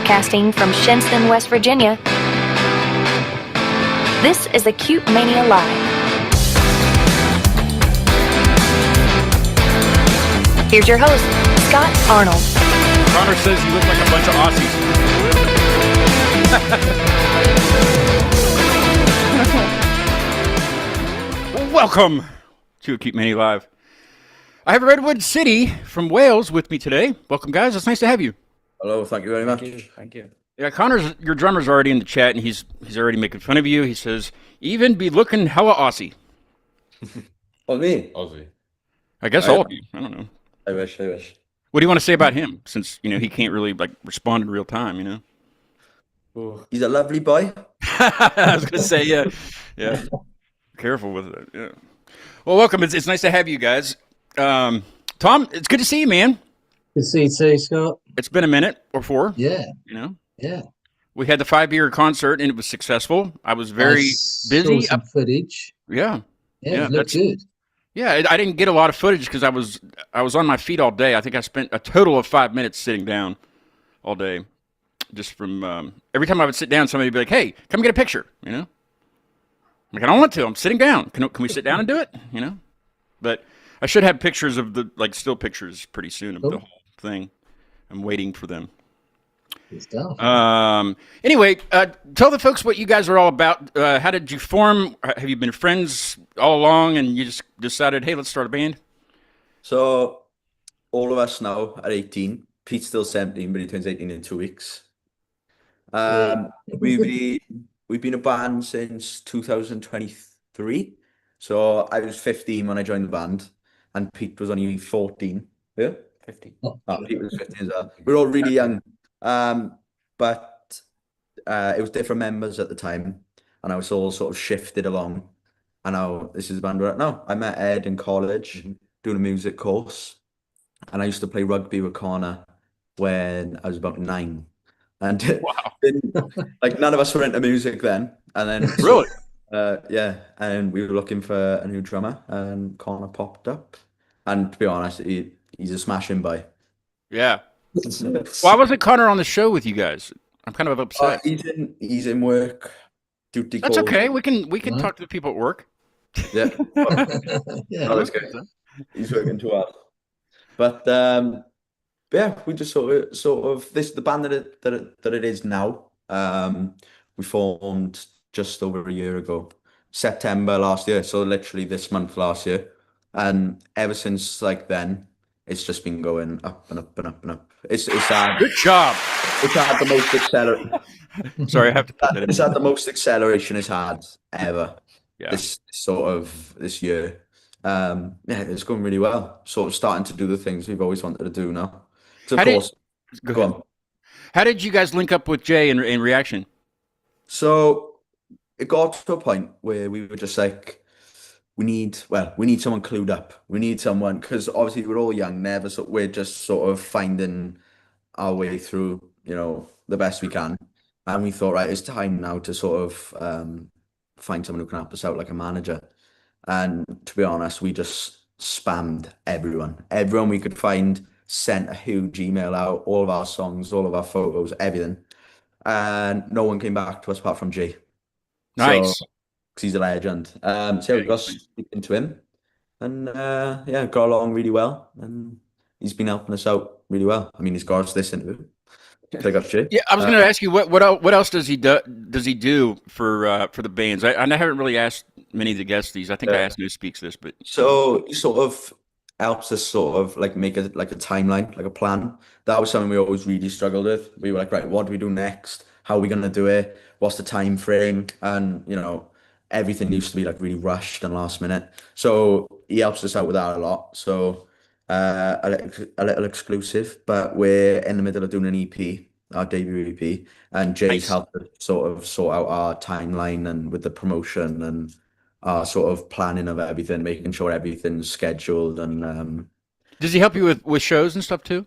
Broadcasting from Shinnston, West Virginia, this is Acute Mania Live. Here's your host, Scott Arnold. Connor says you look like a bunch of Aussies. Welcome to Acute Mania Live. I have Redwood City from Wales with me today. Welcome, guys. It's nice to have you. Hello, thank you very much. Thank you. Yeah, Connor's, your drummer's already in the chat, and he's already making fun of you. He says, even be looking hella Aussie. Oh, me? Aussie. I guess all of you. I don't know. I wish. What do you want to say about him? Since, he can't really, respond in real time, Ooh. He's a lovely boy. I was going to say, yeah. Careful with it, yeah. Well, welcome. It's nice to have you guys. Tom, it's good to see you, man. Good to see you too, Scott. It's been a minute or four. Yeah. Yeah. We had the 5-year concert and it was successful. I was very busy. Saw some footage. Yeah. Yeah, it looked good. Yeah, I didn't get a lot of footage because I was on my feet all day. I think I spent a total of 5 minutes sitting down all day. Just from every time I would sit down, somebody would be like, "Hey, come get a picture," I'm like, I don't want to. I'm sitting down. Can we sit down and do it? But I should have pictures of the still pictures pretty soon of the whole thing. I'm waiting for them. Good stuff. Anyway, tell the folks what you guys are all about. How did you form? Have you been friends all along and you just decided, hey, let's start a band? So, all of us now are 18. Pete's still 17, but he turns 18 in 2 weeks. We've been a band since 2023. So I was 15 when I joined the band, and Pete was only 14. Yeah, 15. Oh, Pete was 15 as well. We were all really young, but it was different members at the time, and I was all sort of shifted along. And now this is the band we're at now. I met Ed in college doing a music course, and I used to play rugby with Connor when I was about 9. And none of us were into music then. And then really, and we were looking for a new drummer, and Connor popped up. And to be honest, he's a smashing boy. Yeah. Why wasn't Connor on the show with you guys? I'm kind of upset. He's in work. Duty That's calls. okay. We can talk to the people at work. Yeah. Yeah. Oh, that's good. He's working too hard. But yeah, we just sort of this the band that it is now. We formed just over a year ago, September last year. So literally this month last year, and ever since then, it's just been going up and up and up and up. It's had good job. It's had the most acceleration. Sorry, I have to put that in. It's had the most acceleration it's had ever. Yeah. This year. Yeah, it's going really well. Sort of starting to do the things we've always wanted to do now. So go on. How did you guys link up with Jay in Reaction? So it got to a point where we were just like, we need someone clued up. We need someone, because obviously we're all young, we're just sort of finding our way through, the best we can. And we thought, right, it's time now to sort of find someone who can help us out like a manager. And to be honest, we just spammed everyone we could find, sent a huge email out, all of our songs, all of our photos, everything, and no one came back to us apart from Jay. Nice. So, 'cause he's a legend. So we got speaking to him, and got along really well, and he's been helping us out really well. I mean, he's got us this interview. I got Jay. Yeah, I was going to ask you what else does he do for the bands? I haven't really asked many of the guests these. I think I asked Who Speaks this, but so he sort of helps us sort of make a timeline, like a plan. That was something we always really struggled with. We were like, right, what do we do next? How are we going to do it? What's the time frame? And everything used to be really rushed and last minute. So he helps us out with that a lot. So a little exclusive, but we're in the middle of doing an EP, our debut EP, and Jay's helped us sort of sort out our timeline and with the promotion and our sort of planning of everything, making sure everything's scheduled. And does he help you with shows and stuff too?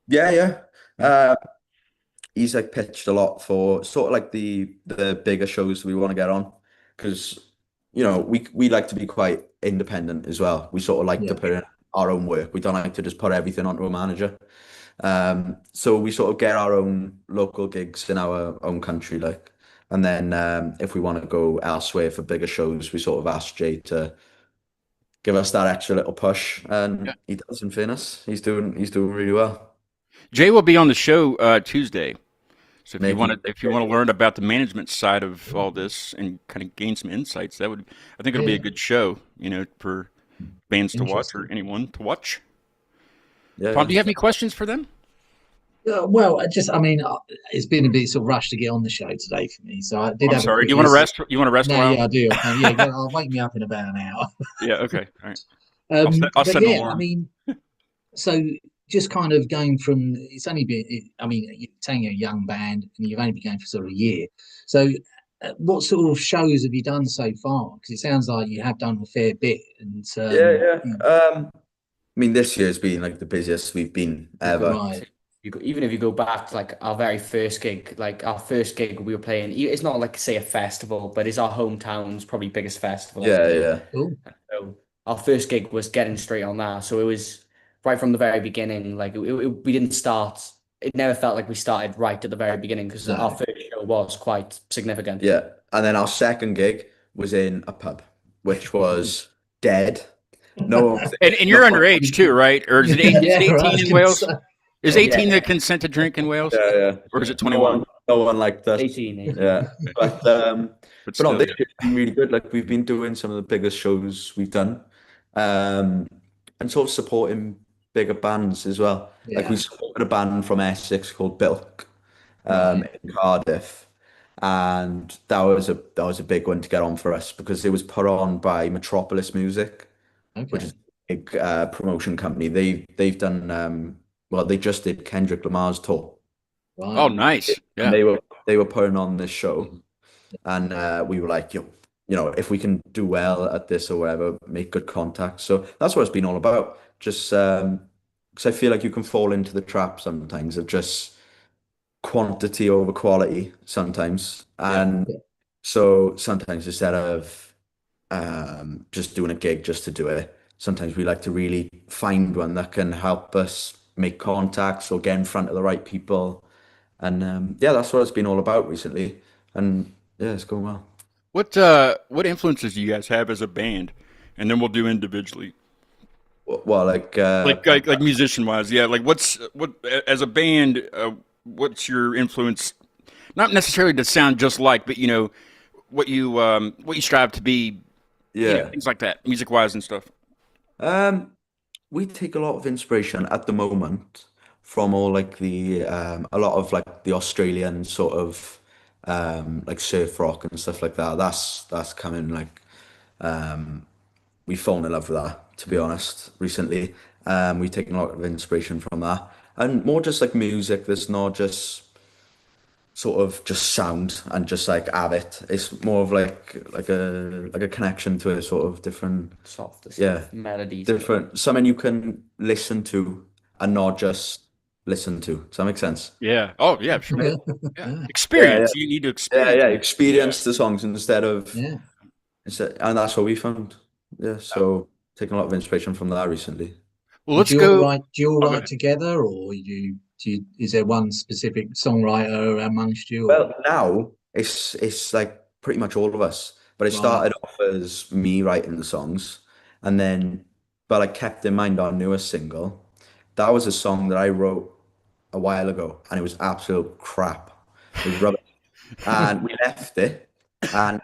Yeah. He's pitched a lot for sort of the bigger shows we want to get on, because we like to be quite independent as well. We sort of like to put in our own work. We don't like to just put everything onto a manager. So we sort of get our own local gigs in our own country, like, and then if we want to go elsewhere for bigger shows, we sort of ask Jay to give us that extra little push, Yeah. and he does. In fairness, he's doing really well. Jay will be on the show Tuesday. So Making if you want to learn about the management side of all this and kind of gain some insights, I think it'll be a Yeah. good show, for bands to watch or Interesting. anyone to watch. yeah, Tom, do you have any questions for them? Well, I mean, it's been a bit sort of rushed to get on the show today for me, so I did I'm have a sorry. quick Do you want to listen. rest? You want to rest a No, while? yeah, I do. Yeah, I'll wake me up in about an hour. Yeah. Okay. All right. I'll But set an yeah, I alarm. mean, so just kind of going from it's only been, I mean, you're saying you're a young band and you've only been going for sort of a year. So, what sort of shows have you done so far? Because it sounds like you have done a fair bit. And yeah, yeah. I mean, this year's been like the busiest we've been ever. right, Even if you go back to like our very first gig, like our first gig we were playing, it's not like say a festival, but it's our hometown's probably biggest festival. Yeah, yeah, cool, So our first gig was getting straight on that. So it was right from the very beginning. Like we didn't start. It never felt like we started right at the very beginning because our no, first show was quite significant. yeah. And then our second gig was in a pub, which was dead. No one was And no you're one- underage too, right? Or is it yeah, right, I 18 was in gonna Wales? say. Is 18 the consent to drink in Wales, Yeah, yeah. or is it No 21? one, no one liked us. 18. Yeah, but But but no, still, this year's been really good. Like we've been doing some of the biggest shows we've done, um, and sort of supporting bigger bands as well. Like Yeah, we supported a band from Essex called Bilk, right, in Cardiff, and that was a big one to get on for us because it was put on by Metropolis Music, which okay, is a big promotion company. They've done well, they just did Kendrick Lamar's tour, oh, right, nice. and Yeah. they were putting on this show, and we were like, yo, if we can do well at this or whatever, make good contacts. So that's what it's been all about. Just because I feel like you can fall into the trap sometimes of just quantity over quality sometimes, Yeah. and yeah, so sometimes instead of just doing a gig just to do it, sometimes we like to really find one that can help us make contacts or get in front of the right people. And yeah, that's what it's been all about recently. And yeah, it's going well. What influences do you guys have as a band? And then we'll do individually. Well, like Like musician wise, yeah. Like what as a band, what's your influence? Not necessarily to sound just like, but what you strive to be, yeah. things like that, music wise and stuff. Um, we take a lot of inspiration at the moment from all like the a lot of like the Australian sort of like surf rock and stuff like that. That's coming like we've fallen in love with that, to be honest, recently. We've taken a lot of inspiration from that. And more just like music that's not just sort of just sound and just like have it. It's more of like a connection to a sort of different, Soft yeah, melodies. different something you can listen to and not just listen to. Does that make sense? Yeah. Oh, yeah, sure. yeah, Yeah. yeah, Experience. You need to Yeah, experience. yeah. Experience the songs yeah. and that's what we found. Yeah, so taking a lot of inspiration from that recently. Well, And let's go. do you all Oh, go write ahead. together, or is there one specific songwriter amongst you, or Well, now it's like pretty much all of us. But it right, started off as me writing the songs, and then but I kept in mind our newest single. That was a song that I wrote a while ago, and it was absolute crap. It was rubbish, and we left it. And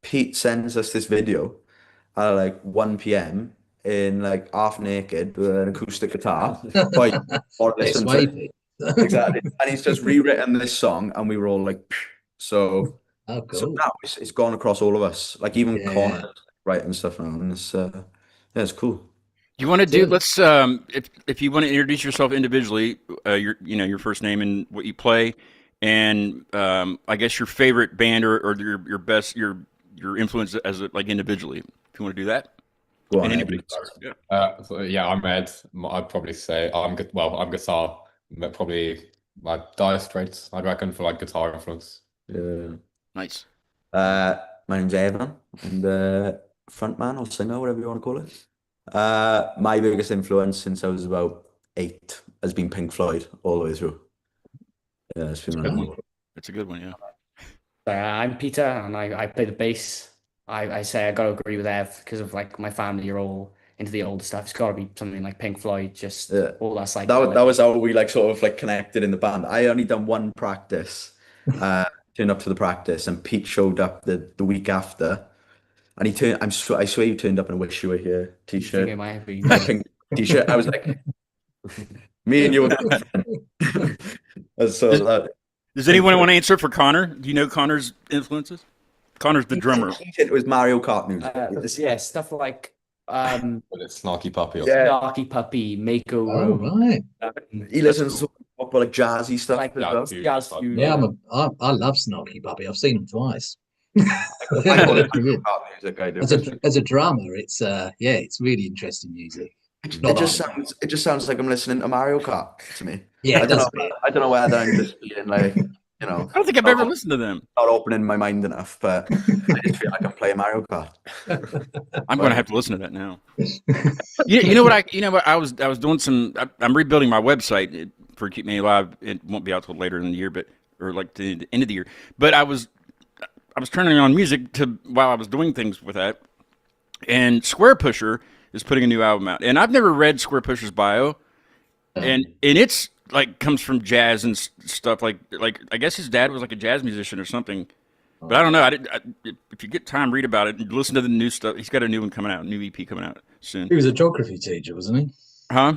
Pete sends us this video at like 1 p.m. in like half naked with an acoustic guitar. But or bit listen to it. swayed? Exactly. And he's just rewritten this song, and we were all like, "Phew." so Oh, so cool. now it's gone across all of us. Like even Yeah. Connor writing stuff now, and it's yeah, it's cool. You want to do? So, Let's if you want to introduce yourself individually, your first name and what you play, and I guess your favorite band or your best your influence as like individually. If you want to do that, Go and on, anybody Eddie. can start. Yeah. So, yeah, I'm Ed. I'd probably say I'm good. Well, I'm guitar, but probably like Dire Straits, I reckon, for like guitar influence. Yeah. Nice. My name's Evan. I'm the frontman or singer, whatever you want to call it. My biggest influence since I was about 8 has been Pink Floyd all the way through. Yeah, it's been really cool. It's a good one, yeah. I'm Peter, and I play the bass. I say I gotta agree with Ev because of like my family are all into the older stuff. It's gotta be something like Pink Floyd, just all that psychedelic. That was how we like sort of like connected in the band. I only done one practice, turned up to the practice, and Pete showed up the week after, and he turned. I swear he turned up in a Wish You Were Here t-shirt. It might be. Pink t-shirt. I was like, me and you were good friends. Does anyone want to answer for Connor? Do you know Connor's influences? Connor's the drummer. It was Mario Kart music. Yeah, stuff like Snarky Puppy. Or Snarky Puppy, Mako. Oh, right. He listens to like jazzy stuff Like as well. jazz fusion. Yeah, I love Snarky Puppy. I've seen him twice. I call it Mario Kart music. I do. As a drummer, it's really interesting music. It just sounds like I'm listening to Mario Kart to me. Yeah, I don't know whether I'm just feeling like, you know. I don't think I've ever listened to them. Not opening my mind enough, but I just feel like I'm playing Mario Kart. I'm going to have to listen to that now. You know what? I was doing some. I'm rebuilding my website for Keep Me Alive. It won't be out till later in the year, or like the end of the year. But I was turning on music while I was doing things with that, and Square Pusher is putting a new album out, and I've never read Square Pusher's bio, and it's like comes from jazz and stuff. Like I guess his dad was like a jazz musician or something, but I don't know. If you get time, read about it and listen to the new stuff. He's got a new one coming out, new EP coming out soon. He was a geography teacher, wasn't he? Huh?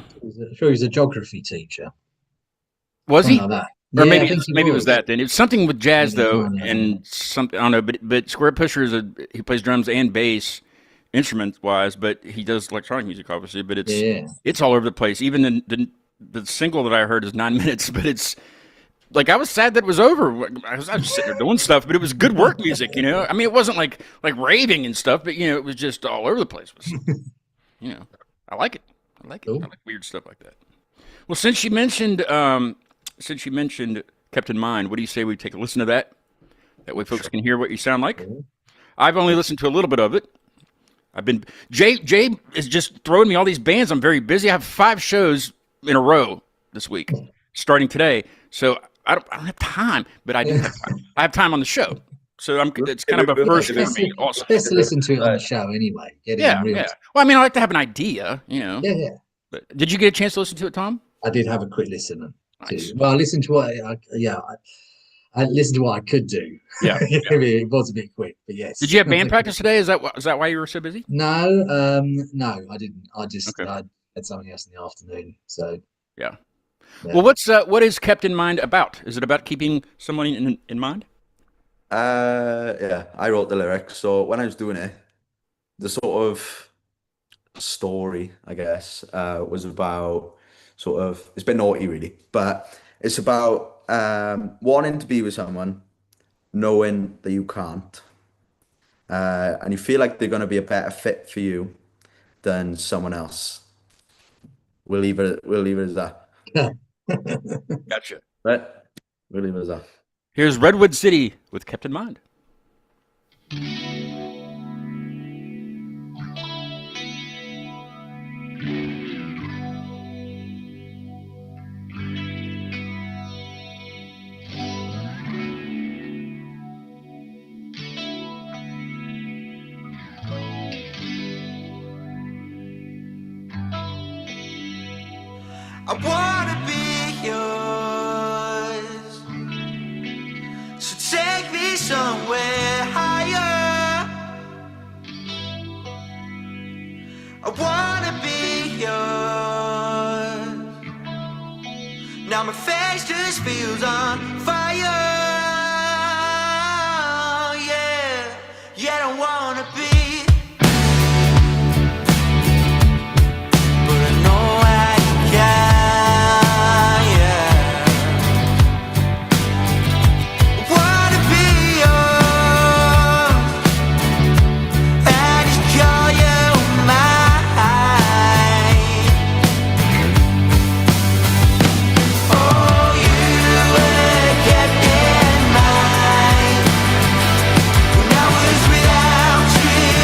Sure, he was a geography teacher. Was he? Like that. Or Yeah, maybe it was that then. It was something with jazz Maybe though, one, and something I don't know. But Square Pusher he plays drums and bass, instrument wise, but he does electronic music obviously. But it's all over the place. Even the single that I heard is 9 minutes, but it's like I was sad that it was over. I was just sitting there doing stuff, but it was good work music, you know. I mean, it wasn't like raving and stuff, but you know, it was just all over the place. You know, I like it. Cool. I like weird stuff like that. Well, since you mentioned Kept in Mind, what do you say we take a listen to that? That way, folks can hear what you sound like. I've only listened to a little bit of it. Jay is just throwing me all these bands. I'm very busy. I have 5 shows in a row this week, starting today. So I don't have time, but I do have time. I have time on the show. So it's kind of a first for me. Also. Best to listen to it on the show anyway. Yeah. Well, I mean, I like to have an idea, you know. Yeah. But did you get a chance to listen to it, Tom? I did have a quick listen. Nice. Well, I listened to what I listened to what I could do. Yeah. It was a bit quick, but yes. Did you have band practice today? Is that why you were so busy? No, I didn't. I just I had something else in the afternoon. So yeah. Well, what is Kept in Mind about? Is it about keeping someone in mind? Yeah, I wrote the lyrics. So when I was doing it, the sort of story, I guess, was about sort of, it's a bit naughty really, but it's about wanting to be with someone, knowing that you can't, and you feel like they're going to be a better fit for you than someone else. We'll leave it as that. Gotcha. Right? We'll leave it as that. Here's Redwood City with Kept in Mind. I wanna be yours, so take me somewhere higher. I wanna be yours. Now my face just feels on fire. Yeah, I don't wanna be. Kept in mind when I was without you.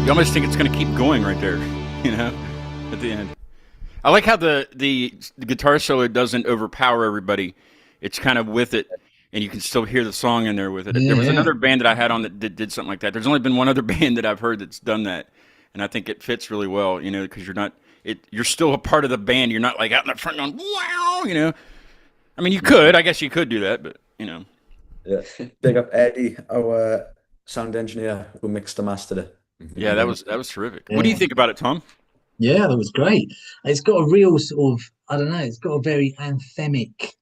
You almost think it's going to keep going right there, at the end. I like how the guitar solo doesn't overpower everybody. It's kind of with it, and you can still hear the song in there with it. There was another band that I had on that did something like that. There's only been one other band that I've heard that's done that, and I think it fits really well, because you're still a part of the band. You're not like out in the front going, wow, I mean, you could. I guess you could do that, but, Yeah. Big up Eddie, our sound engineer, who mixed and mastered it. Yeah, that was terrific. Yeah. What do you think about it, Tom? Yeah, that was great. It's got a real sort of, I don't know, it's got a very anthemic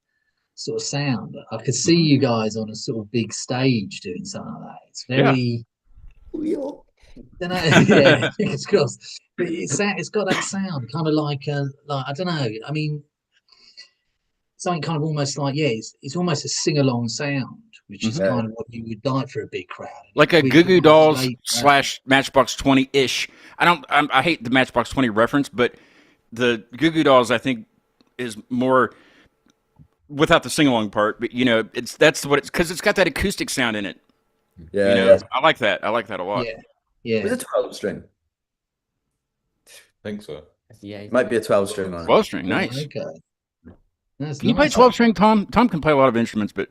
sort of sound. I could see you guys on a sort of big stage doing something like that. It's very, don't know, yeah, fingers crossed. But it's got that sound, kind of like I don't know. I mean, something kind of almost like it's almost a sing-along sound, which is kind of what you would like for a big crowd. Like a Goo Goo Dolls / Matchbox 20-ish. I hate the Matchbox 20 reference, but the Goo Goo Dolls I think is more without the sing-along part. But that's what it's because it's got that acoustic sound in it. Yeah, I like that. I like that a lot. Yeah. Was it 12 string? I think so. Yeah, It might be a 12 string on it. 12 string, nice. Okay. That's Can you play nice. 12 string, Tom? Tom can play a lot of instruments, but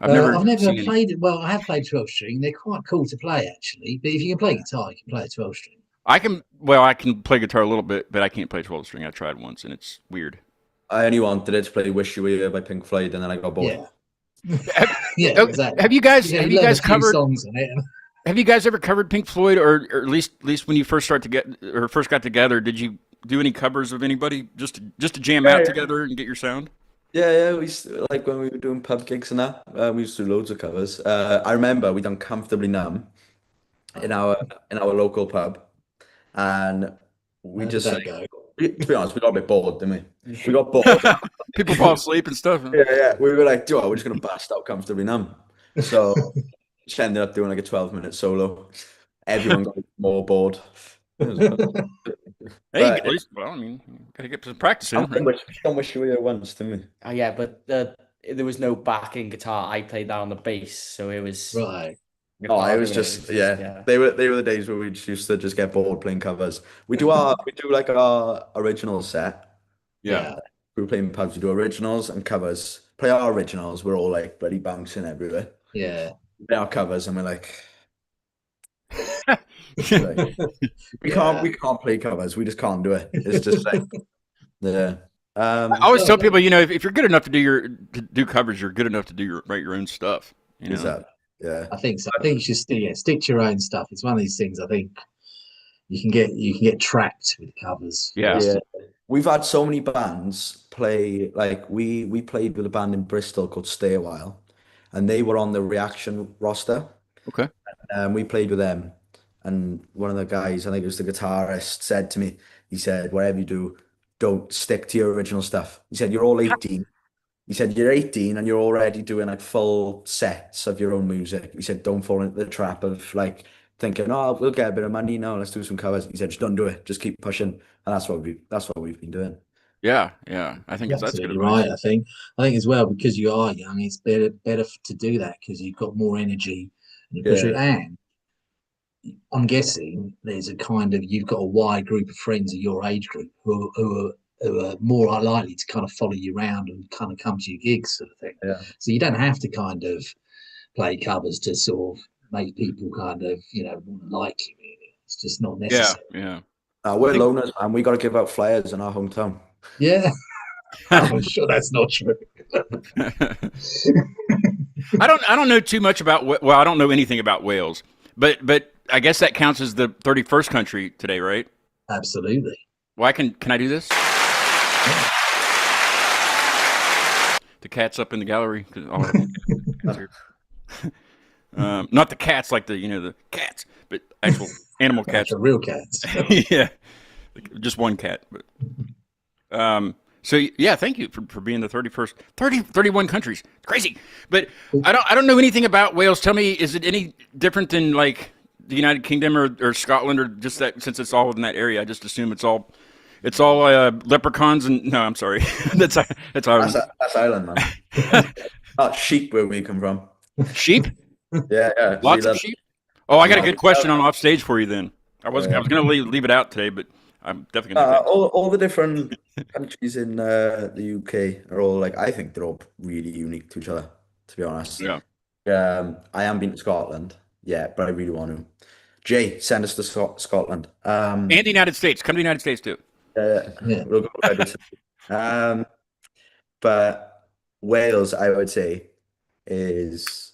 I've never seen any. played it. Well, I have played 12 string. They're quite cool to play, actually. But if you can play guitar, you can play a 12 string. I can play guitar a little bit, but I can't play 12 string. I tried once and it's weird. I only wanted it to play "Wish You Were Here" by Pink Floyd, and then I got bored. Yeah, exactly. Have you guys covered songs on it? Have you guys ever covered Pink Floyd, or at least when you first got together, did you do any covers of anybody just to jam out together and get your sound? Yeah, we used to, like when we were doing pub gigs and that, we used to do loads of covers. I remember we done "Comfortably Numb" in our local pub, and we just How'd that go? to be honest, we got a bit bored, didn't we? We got bored. People fall asleep and stuff. Yeah. We were like, we're just gonna bust out "Comfortably Numb." So just ended up doing like a 12-minute solo. Everyone got more bored. Hey, at least, I mean, gotta get some practice in. Don't wish you were here once, didn't we? Yeah, but there was no backing guitar. I played that on the bass, so it was Right. Oh, it was just They were the days where we just used to just get bored playing covers. We do like our original set. Yeah. We were playing pubs. We do originals and covers. Play our originals. We're all like bloody bouncing everywhere. Yeah. Play our covers, and we're like, we can't play covers. We just can't do it. It's just like, yeah. I always tell people, if you're good enough to do covers, you're good enough to write your own stuff. Exactly. Yeah. I think so. I think you should stick to your own stuff. It's one of these things. I think you can get trapped with covers. Yeah. We've had so many bands play. Like we played with a band in Bristol called Stay a While, and they were on the Reaction roster. Okay. We played with them, and one of the guys, I think it was the guitarist, said to me, he said, "Whatever you do, don't stick to your original stuff." He said, "You're all 18." He said, "You're 18 and you're already doing like full sets of your own music." He said, "Don't fall into the trap of like thinking, oh, we'll get a bit of money now, let's do some covers." He said, "Just don't do it. Just keep pushing." And that's what we've been doing. Yeah. I think that's good advice. Right. I think as well, because you are young, it's better to do that because you've got more energy and you push it. And I'm guessing there's you've got a wide group of friends of your age group who are more likely to kind of follow you around and kind of come to your gigs, sort of thing. Yeah. So you don't have to kind of play covers to sort of make people kind of like you. Really. It's just not necessary. Yeah. We're loners, man. We got to give out flyers in our hometown. Yeah. I'm sure that's not true. I don't know too much about. Well, I don't know anything about Wales, but I guess that counts as the 31st country today, right? Absolutely. Well, can I do this? The cat's up in the gallery. Not the cats like the cats, but actual animal cats. The real cats. Yeah, just one cat. But so yeah, thank you for being the 31 countries. It's crazy, but I don't know anything about Wales. Tell me, is it any different than like the United Kingdom or Scotland, or just that since it's all in that area? I just assume it's all leprechauns and no, I'm sorry, that's Ireland. That's Ireland, man. Sheep where we come from. Sheep? Yeah. Lots of sheep. Oh, I got a good question on off stage for you then. I was gonna leave it out today, but I'm definitely gonna do that. all the different countries in the UK are all like, I think they're all really unique to each other, to be honest. Yeah. I haven't been to Scotland yet, but I really want to. Jay, send us to Scotland. And the United States. Come to the United States too. Yeah. We'll go to Redwood City. But Wales, I would say, is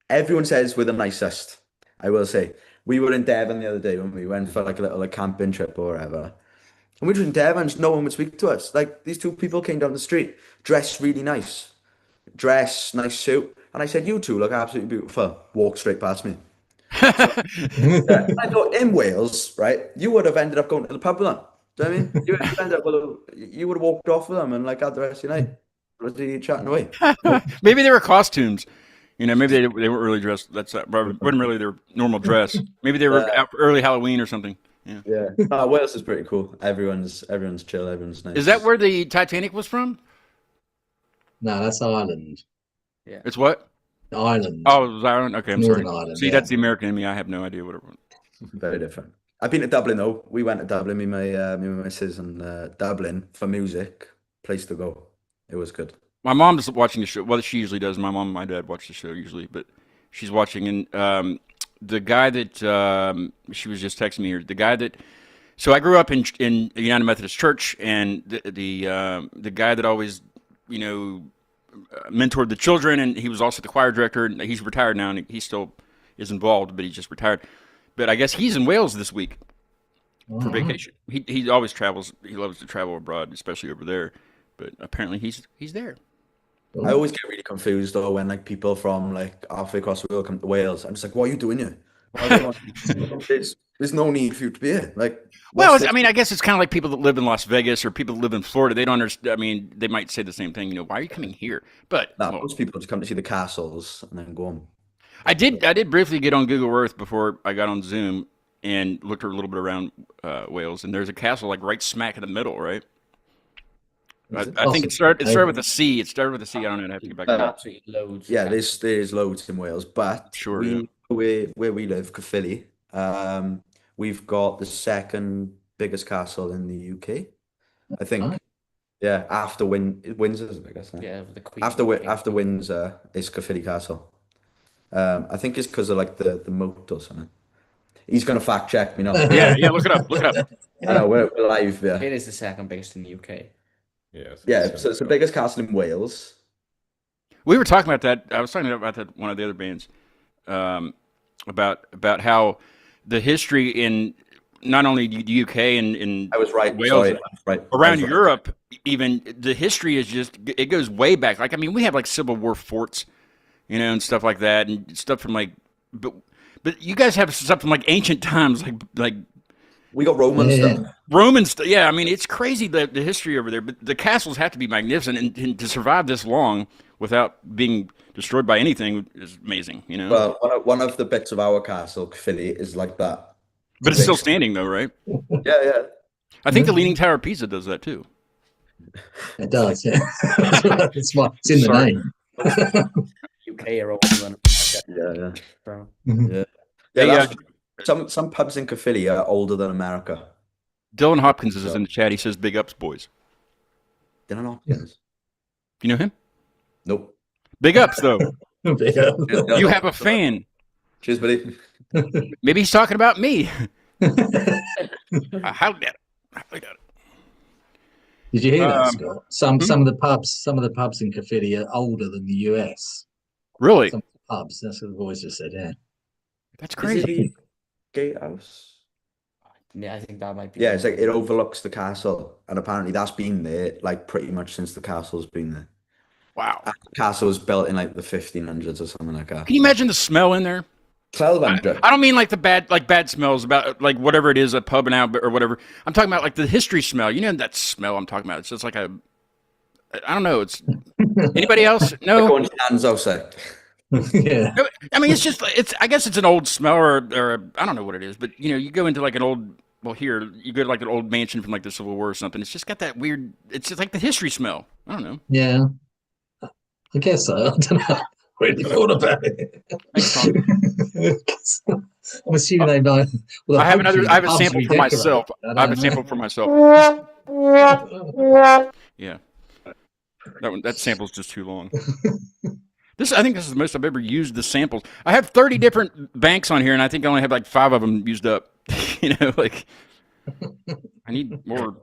everyone says we're the nicest. I will say. We were in Devon the other day when we went for like a little like camping trip or whatever. And we were in Devon, and no one would speak to us. Like these two people came down the street, dressed really nice. Nice suit. And I said, you two look absolutely beautiful. Walked straight past me. Yeah. I thought in Wales, right, you would have ended up going to the pub with them. Do you know what I mean? You would have walked off with them and like had the rest of your night. Was he chatting away? Maybe they were costumes. You know, maybe they weren't really dressed. Wasn't really their normal dress. Maybe they were out for early Halloween or something. Yeah. Wales is pretty cool. Everyone's chill. Everyone's nice. Is that where the Titanic was from? No, that's Ireland. Yeah. It's what? Ireland. Oh, it was Ireland. Okay, I'm Northern sorry. Ireland, See, yeah. that's the American in me. I have no idea what it was. Very different. I've been to Dublin though. We went to Dublin, me and my missus, and Dublin for music. Place to go. It was good. My mom's watching the show. Well, she usually does. My mom and my dad watch the show usually, but she's watching. And the guy that she was just texting me here, the guy that. So I grew up in the United Methodist Church, and the guy that always, mentored the children, and he was also the choir director. And he's retired now, and he still is involved, but he's just retired. But I guess he's in Wales this week for vacation. He always travels. He loves to travel abroad, especially over there. But apparently he's there. I always get really confused though when like people from like halfway across the world come to Wales. I'm just like, what are you doing here? There's no need for you to be here. Like, well, I guess it's kind of like people that live in Las Vegas or people that live in Florida. They don't understand. I mean, they might say the same thing. Why are you coming here? But most people just come to see the castles and then go home. I did briefly get on Google Earth before I got on Zoom and looked a little bit around Wales, and there's a castle like right smack in the middle, right? I think it started with a C. It started with a C. I don't know. I have to get back to that. Absolutely loads. Yeah, there's loads in Wales, but where we live, Caerphilly, we've got the second biggest castle in the UK, I think. Yeah, after Windsor's the biggest. Yeah, the Queen. After Windsor is Caerphilly Castle. I think it's because of like the moat or something. He's gonna fact check me now. Yeah, look it up. I know we're live. Yeah, It is the second biggest in the UK. yeah. So it's the biggest castle in Wales. We were talking about that. I was talking about that one of the other bands, about how the history in not only the UK and I was right. Wales, Sorry, right. around Europe, even the history is it goes way back. Like we have like Civil War forts, and stuff like that, and stuff from like, but you guys have stuff from like ancient times, like. We got Roman stuff. Roman stuff. Yeah, it's crazy the history over there. But the castles have to be magnificent, and to survive this long without being destroyed by anything is amazing. Well, one of the bits of our castle, Caerphilly, is like that. But it's still standing, though, right? Yeah. I think the Leaning Tower of Pisa does that too. It does. Yeah. it's in the name. UK are always running. Yeah. So. Yeah. Some pubs in Caerphilly are older than America. Dylan Hopkins is in the chat. He says, "Big ups, boys." Dylan Hopkins. You know him? Nope. Big ups, though. Big up. You have a fan. Cheers, buddy. Maybe he's talking about me. How did it? Did you hear that, Scott? Some of the pubs in Caerphilly are older than the US. Really? Some pubs. That's what the voice just said. Yeah. That's crazy. Gatehouse. Yeah, I think that might be. Yeah, it's like it overlooks the castle, and apparently that's been there like pretty much since the castle's been there. Wow. And the castle was built in like the 1500s or something like that. Can you imagine the smell in there? 1200. I don't mean like the bad smells about like whatever it is, a pub and out or whatever. I'm talking about like the history smell. That smell I'm talking about. It's just like I don't know. It's anybody else? No. Everyone stands outside. Yeah. I guess it's an old smell or I don't know what it is, but you go into like an old, you go to like an old mansion from like the Civil War or something. It's just got that weird, it's just like the history smell. I don't know. Yeah. I guess so. I don't know. Really thought about it. I'm assuming they know. Well, I have hopefully I have the a pubs sample for myself. redecorate. I have a don't sample know. for myself. Yeah, that sample's just too long. I think this is the most I've ever used the samples. I have 30 different banks on here, and I think I only have like 5 of them used up. Like I need more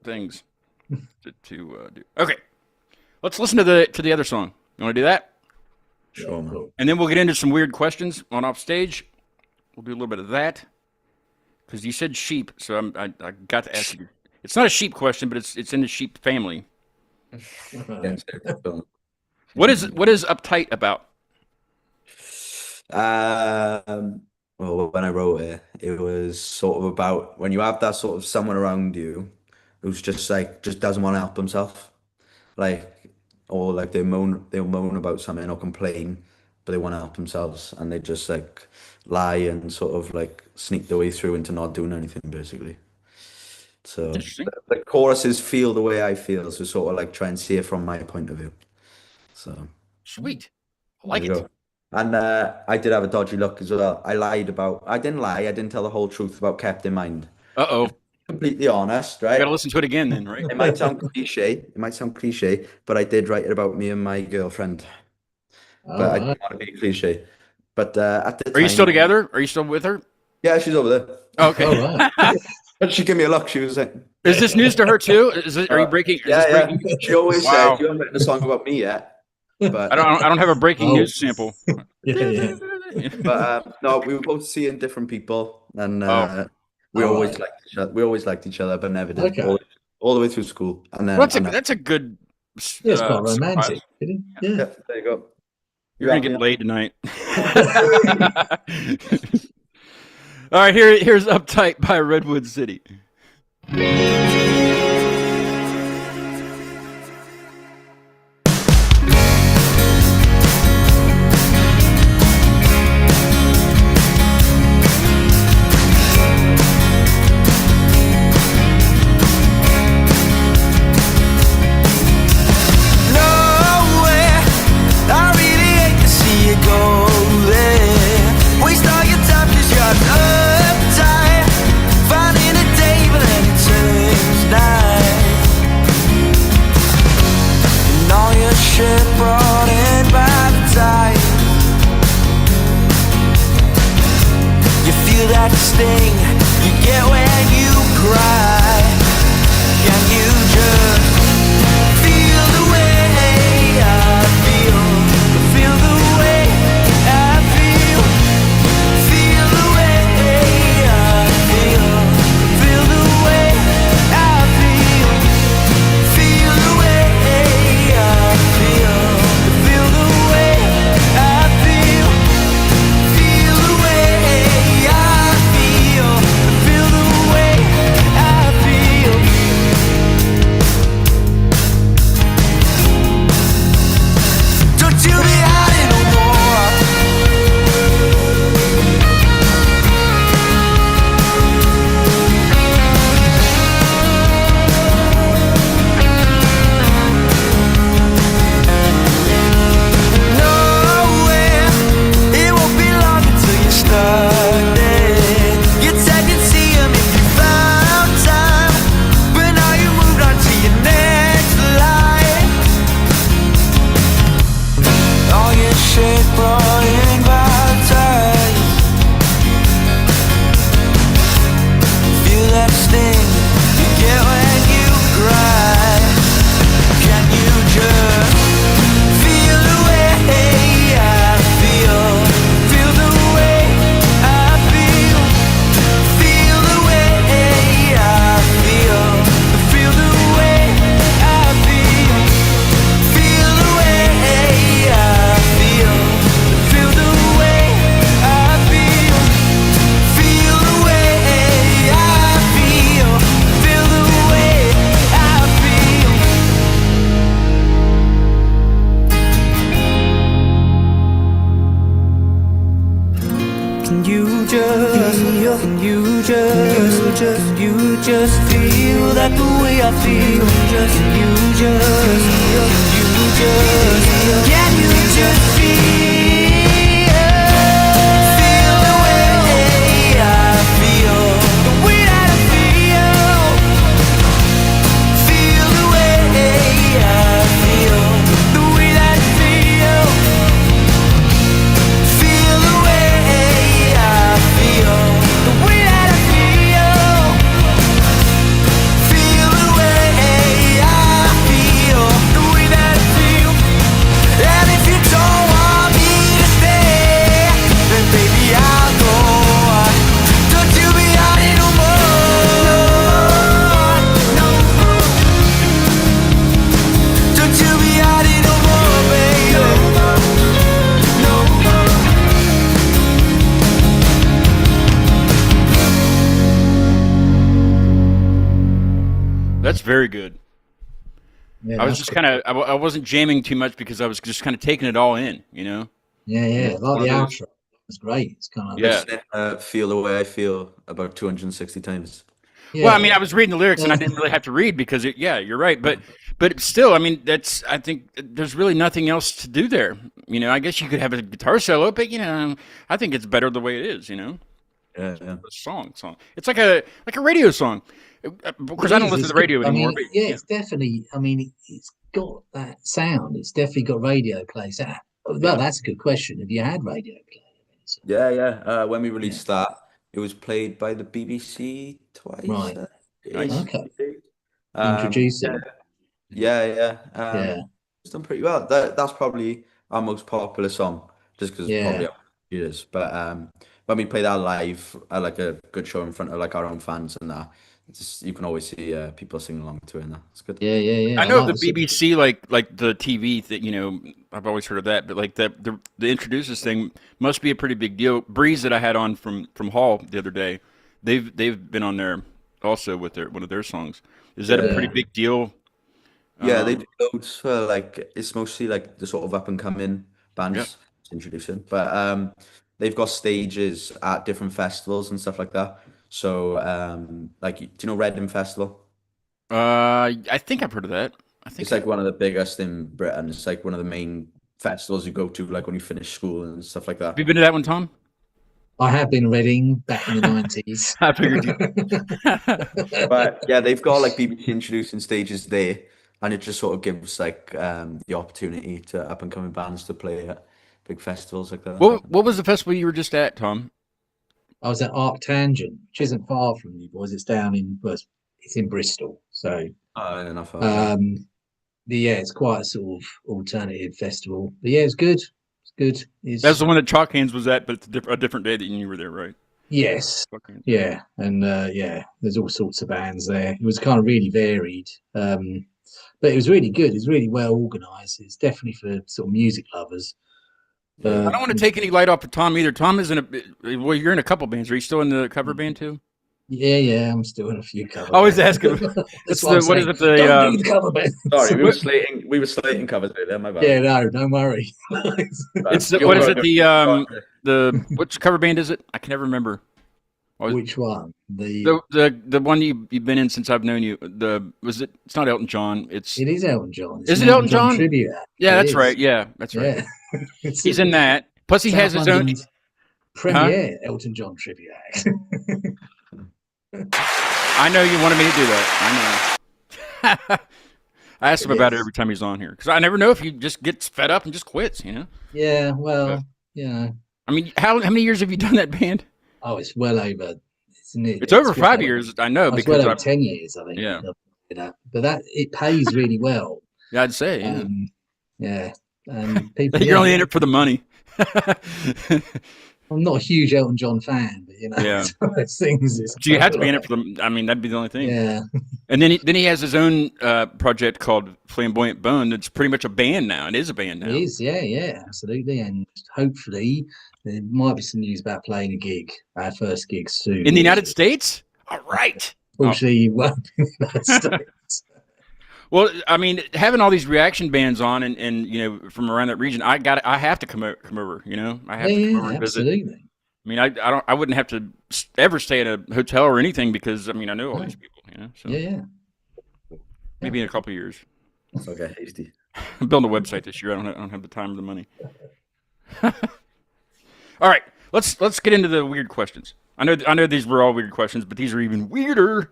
things to do. Okay, let's listen to the other song. You want to do that? Sure, man. And then we'll get into some weird questions on off stage. We'll do a little bit of that because you said sheep, so I got to ask you. It's not a sheep question, but it's in the sheep family. Yes. What is Uptight about? Well, when I wrote it, it was sort of about when you have that sort of someone around you who's just doesn't want to help himself, or like they'll moan about something or complain, but they want to help themselves, and they just like lie and sort of like sneak their way through into not doing anything, basically. So the choruses feel the way I feel, so sort of like try and see it from my point of view. So sweet, I like there you it. go. And I did have a dodgy look as well. I didn't lie. I didn't tell the whole truth about Kept in Mind. Uh-oh. Completely honest, I right? gotta listen to it again then, right? It might sound cliche, but I did write it about me and my girlfriend. But I didn't want to be cliche. But at the time, Are you still together? Are you still with her? Yeah, she's over there. Okay. Oh, right. But she gave me a look. She was like, Is this news to her too? Are you breaking? yeah. She always Wow. said, "You haven't written a song about me yet." But I don't have a breaking news sample. Yeah. But no, we were both seeing different people, and we Oh, always right. liked each other. We always liked each other, but never did. Okay. All the way through school, and then Well, that's a good. Yeah, it's quite surprise. romantic. Isn't it? yeah, Yeah. there you go. You're gonna get laid tonight. All right, here's Uptight by Redwood City. just feel that the way I feel. Just can you just feel the way that's very good. Yeah, I was that's just cool. kind of, I wasn't jamming too much because I was just kind of taking it all in, you know? Yeah, yeah. It's Like one the of those. outro. It's great. It's kind of Yeah. Feel the way I feel about 260 times. Well, I mean, yeah. I was reading the lyrics and I didn't really have to read because yeah, you're right. But still, I mean, I think there's really nothing else to do there. You know, I guess you could have a guitar solo, but you know, I think it's better the way it is, you know? Yeah, yeah. A song. It's like a radio song. Of course, It I don't is. listen It's to the good. radio I anymore, mean, but yeah, yeah. it's definitely. I mean, it's got that sound. It's definitely got radio play. So, well, Yeah. that's a good question. Have you had radio play? So, Yeah, yeah. When we yeah. released that, it was played by the BBC twice. Right. Nice. Okay. Yeah, Introducing. yeah. Yeah. It's done pretty well. That's probably our most popular song, just because Yeah. probably how it is. But when we play that live at like a good show in front of like our own fans and that, it's just, you can always see people singing along to it, and that. It's good. Yeah. Yeah. I Yeah. I know like the the sort of. BBC, like the TV that you know, I've always heard of that, but like the introduces thing must be a pretty big deal. Breeze that I had on from Hall the other day, they've been on there also with one of their songs. Is that a Yeah. pretty Yeah. big deal? Yeah, they Um, do loads for like it's mostly like the sort of up and coming yeah. bands introducing, but they've got stages at different festivals and stuff like that. So like do you know Reading Festival? I think I've heard of that. I It's think like one of the biggest in Britain. It's like one of the main festivals you go to like when you finish school and stuff like have you that. been to that one, Tom? I have been Reading back in the 90s. I figured you. But yeah, they've got like BBC introducing stages there, and it just sort of gives like the opportunity to up and coming bands to play at big festivals like that. What was the festival you were just at, Tom? I was at Arctangent, which isn't far from you boys. It's down in, well, it's in Bristol. So, Oh, yeah, not far, yeah. yeah, it's quite a sort of alternative festival. But yeah, it's good. It's good. That's It's the one that Chalk Hands was at, but it's a different day that you were there, right? yes, Chalk Hands. yeah, and yeah, there's all sorts of bands there. It was kind of really varied, but it was really good. It's really well organized. It's definitely for sort of music lovers. Yeah. I don't want to take any light off of Tom either. Tom is well, you're in a couple bands. Are you still in the cover band too? Yeah, I'm still in a few cover I always bands. ask him. That's It's what I'm what is saying. it? The Don't do the cover band. Sorry, we were slating covers earlier, my bad. Yeah, no, don't worry. it's the, what is it? The which cover band is it? I can never remember. Which one? The The one you've been in since I've known you. It's not Elton John. It's It is Elton John. It's Is an it Elton John? tribute act. yeah, It that's is. right. Yeah, that's right. Yeah. It's He's in that. Plus, he South has his own. London's premiere Elton John tribute act. I know you wanted me to do that. I know. I ask him It about it is. every time he's on here because I never know if he just gets fed up and just quits. You know. Yeah, well, you know, I mean, how many years have you done that band? oh, it's well over. It's over 5 years. I know It's because well over I've, 10 years, I think. Yeah. But that it pays really well. yeah, I'd say. Yeah. Yeah, and people. You're yeah, only in it for the money. I'm not a huge Elton John fan, but you know, Yeah. it's one of those things. It's So you have to be in like- it for the. I mean, that'd be the only thing. Yeah, And then he has his own project called Flamboyant Bone. It's pretty much a band now. It is a band now. it is. Yeah, absolutely. And hopefully, there might be some news about playing a gig, our first gig soon. In the United States. All right. Unfortunately, it won't be in the United States. Well, I mean, having all these reaction bands on and you know from around that region, I have to come over. You know, I have to come over Yeah, and visit. absolutely. I mean, I wouldn't have to ever stay in a hotel or anything because I mean I know all these people. You know, so Yeah. maybe in a couple of years. It's okay, hasty. I'm building a website this year. I don't have the time or the money. All right, let's get into the weird questions. I know these were all weird questions, but these are even weirder.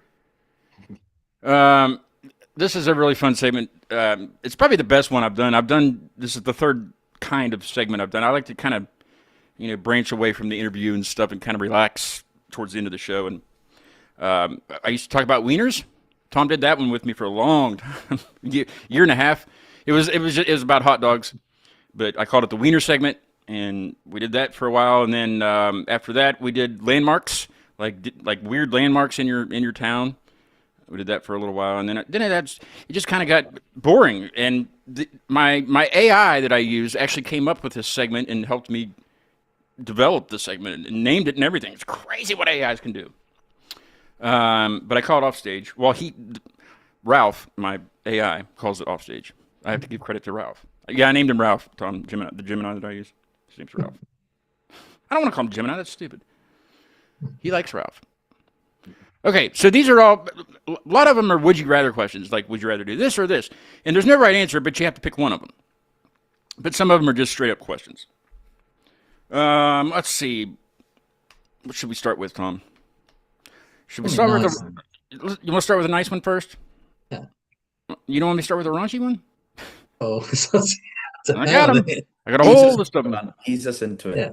This is a really fun segment. It's probably the best one I've done. This is the third kind of segment I've done. I like to kind of, you know, branch away from the interview and stuff and kind of relax towards the end of the show. And I used to talk about wieners. Tom did that one with me for a long time, year and a half. It was about hot dogs, but I called it the wiener segment, and we did that for a while. And then after that, we did landmarks, like weird landmarks in your town. We did that for a little while, and then it just kind of got boring. And my AI that I use actually came up with this segment and helped me develop the segment and named it and everything. It's crazy what AIs can do. But I called off stage. Well, Ralph, my AI, calls it offstage. I have to give credit to Ralph. Yeah, I named him Ralph. Tom Gemini, the Gemini that I use. His name's Ralph. I don't want to call him Gemini. That's stupid. He likes Ralph. Okay, so these are all. A lot of them are would you rather questions, like would you rather do this or this, and there's no right answer, but you have to pick one of them. But some of them are just straight up questions. Let's see. What should we start with, Tom? Should we start with the? You want to start with a nice one first? Yeah. You don't want me to start with a raunchy one? Oh, I got him. I got a whole list of them. Ease us into it. Yeah.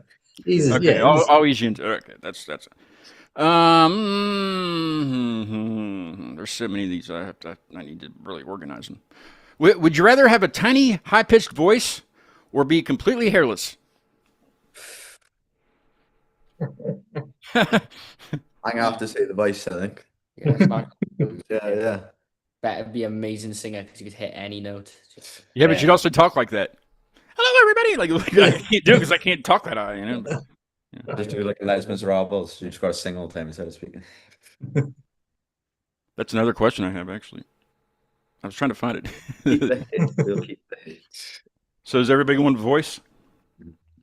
Easy, Okay, yeah, I'll ease you into it. Okay, that's. There's so many of these. I need to really organize them. Would you rather have a tiny, high-pitched voice or be completely hairless? I'm gonna have to say the voice, I think. Yeah, it's not Yeah. better be an amazing singer because you could hit any note. Yeah, but you'd also talk like that. Hello, everybody. Like I can't do it because I can't talk that high. You know. Just do like Les Miserables. You just got to sing all the time instead of speaking. That's another question I have actually. I was trying to find it. Keep the hit. We'll keep the hit. So does everybody want voice?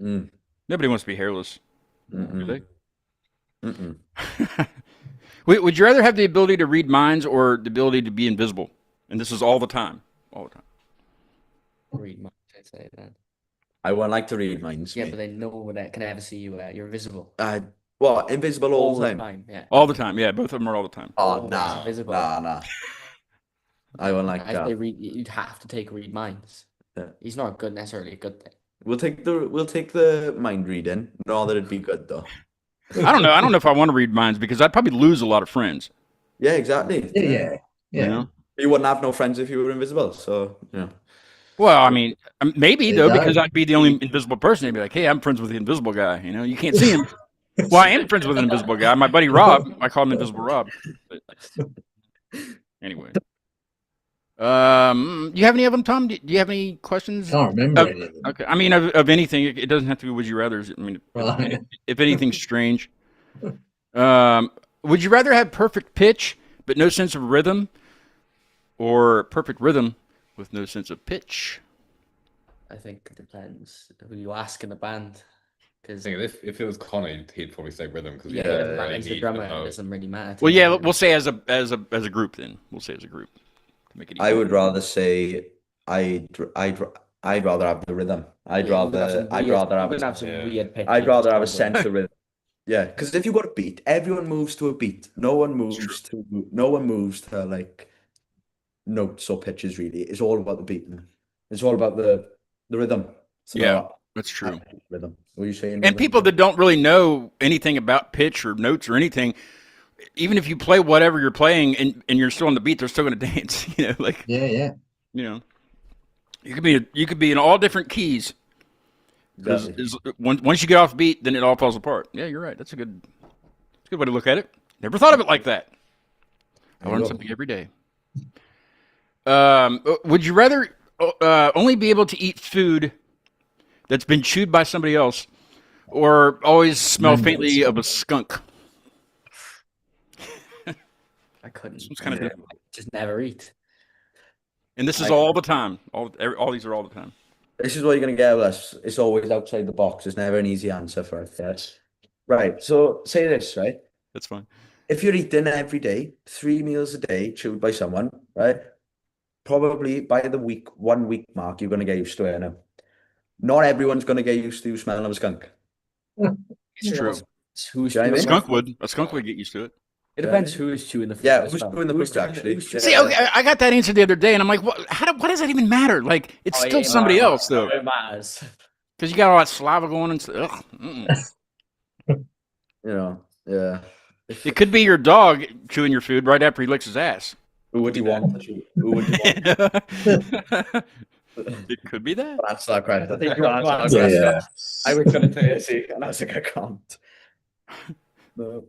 Mm. Nobody wants to be hairless. Do Mm-mm. they? Mm-mm. Would you rather have the ability to read minds or the ability to be invisible? And this is all the time. All the time. Read minds, I'd say then. I won't like to read minds. Yeah, but then no one can ever see you. You're invisible Well, invisible all the time. Yeah. All the time. Yeah, both of them are all the time. Oh, Always nah. invisible. Nah. I won't like I that. say you'd have to take read minds. Yeah. He's not good necessarily a good thing. We'll take the mind reading. Not that it'd be good though. I don't know. I don't know if I want to read minds because I'd probably lose a lot of friends. Yeah, exactly. yeah. You know? You wouldn't have no friends if you were invisible. So yeah. Well, I mean, maybe though, Exactly. because I'd be the only invisible person. They'd be like, "Hey, I'm friends with the invisible guy." You know, you can't see him. Well, I am friends with an invisible guy. My buddy Rob. I call him Invisible Rob. But anyway, you have any of them, Tom? Do you have any questions? Can't remember any of them. Okay, I mean, of anything. It doesn't have to be would you rather. I mean, Right. if anything's strange. Would you rather have perfect pitch but no sense of rhythm, or perfect rhythm with no sense of pitch? I think it depends who you ask in the band. Because I think if it was Connor, he'd probably say rhythm because as the drummer, it doesn't really matter. to Well, me. yeah, we'll say as a group then. We'll say as a group to make it easy. I would rather say I'd rather have the rhythm. I'd Yeah, we're gonna rather have some weird pitch. I'd rather have a sense of rhythm. Yeah, because if you've got a beat, everyone moves to a beat. No one moves to like notes or pitches really. It's all about the beat. It's all about the rhythm. So Yeah, that's true. Rhythm. What are you saying? And rhythm? people that don't really know anything about pitch or notes or anything, even if you play whatever you're playing and you're still on the beat, they're still going to dance. You know, like Yeah. you know, you could be in all different keys. Exactly. Once you get off beat, then it all falls apart. Yeah, you're right. That's a good way to look at it. Never thought of it like that. I learn something every day. Would you rather only be able to eat food that's been chewed by somebody else, or always smell faintly of a skunk? I couldn't. It's kind of difficult. Just never eat. And this is all the time. All these are all the time. This is what you're gonna get with us. It's always outside the box. It's never an easy answer for us. Yes. Right. So say this, right? That's fine. If you're eating every day, 3 meals a day, chewed by someone, right? Probably by the 1 week mark, you're gonna get used to it. Now, not everyone's gonna get used to you smelling of a skunk. It's true. Who's Do you know what I A mean? skunk would get used to it. It depends who is chewing the food. Yeah, as who's well. chewing the food, actually? who's chewing- See, okay, I got that answer the other day, and I'm like, what does that even matter? Like, it's Oh, still yeah, somebody no, else, though. It matters. Because you got all that saliva going and stuff. Yeah. It could be your dog chewing your food right after he licks his ass. Who would you want to chew? Who would you want? It could be that. That's that question. I think you want to Yeah. I was gonna say it, see, and I was like, I can't. No.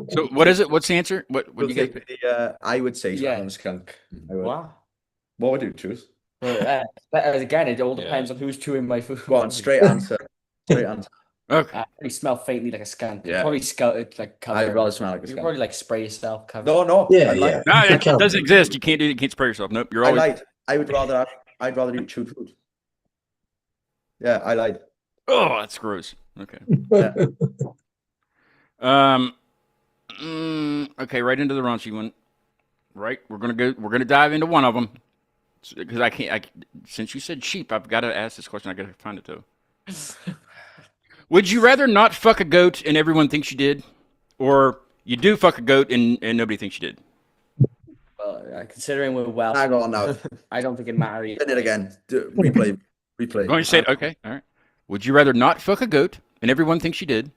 So what is it? What's the answer? What We'll you get? take the, I would say Yeah. smelling a skunk. I would. Wow. What would you choose? But again, it all depends on who's chewing my food. Go on, straight answer. Straight answer. Okay. Probably smell faintly like a skunk. Yeah. Probably scouted like cover. I'd rather smell like a You skunk. probably like spray yourself. Cover. No. Yeah, I yeah. No, You it cover doesn't it. exist. You can't do it. You can't spray yourself. Nope. You're I always. lied. I'd rather eat chewed food. Yeah, I lied. Oh, that's gross. Okay. Yeah. Okay. Right into the raunchy one. Right. We're gonna dive into one of them because I can't. Since you said sheep, I've got to ask this question. I got to find it though. Would you rather not fuck a goat and everyone thinks you did, or you do fuck a goat and nobody thinks you did? Well, considering we're Welsh, Hang on now. I don't think it matters. Spin it again. Replay. Going to say it. Okay. All right. Would you rather not fuck a goat and everyone thinks you did,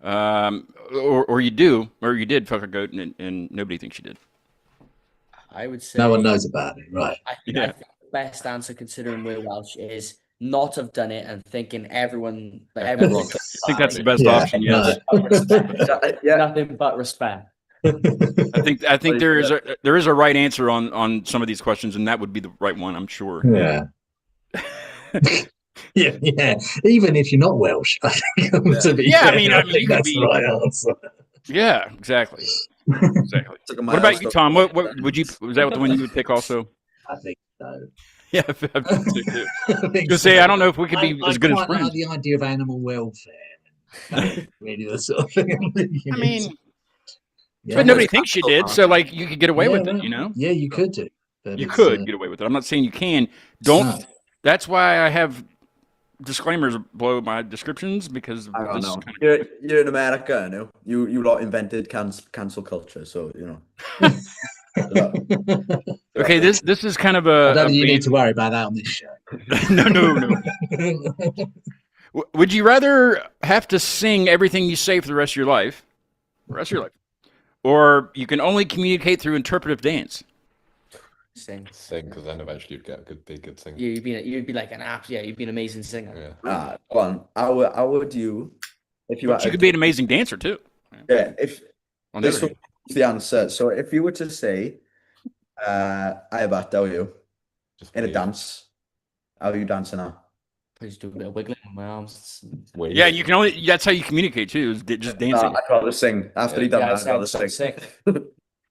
or you do, or you did fuck a goat and nobody thinks you did? I would say No one knows about it, right? I think the best answer, considering we're Welsh, is not have done it and thinking everyone. I think that's the best Yeah, option. Yes. Yeah. Nothing but respect. I think there is a right answer on some of these questions, and that would be the right one. I'm sure. Yeah. yeah. Even if you're not Welsh, I think to be Yeah, I fair, mean, I you think could that's be- the right answer. Yeah. Exactly. Exactly. Took a What about you, milestone. Tom? What would you? Was that the one you would pick also? I think so. Yeah, I think so too. I think Just say so. I don't know if we could be I as good as quite friends. like the idea of animal welfare. Really, the sort of thing I'm thinking I is. mean, Yeah. but nobody thinks you did, so like you could get away Yeah, with well, it, you know. Yeah, you could do. But You it's, could get away with it. I'm not saying you can. Don't. No. That's why I have disclaimers below my descriptions because I don't this know. kind of, You're in America, you know. You lot invented cancel culture, so you know. okay. This is kind of I a don't think you need to worry about that on this show. no. Would you rather have to sing everything you say for the rest of your life, or you can only communicate through interpretive dance? Sing. Because then eventually you'd get a good singer. You'd be like an app. Yeah, you'd be an amazing singer. Yeah. Go on. How would you, if you But you could be an amazing dancer too. yeah, if On the this other was hand. the answer. So if you were to say, I about you Just in a wave. dance, how are you dancing now? Just do a bit of wiggling with my arms. Wave. Yeah, you can only. That's how you communicate too. Is just dancing. I'd rather sing. After he done Yeah, that, I'd rather sing. sick.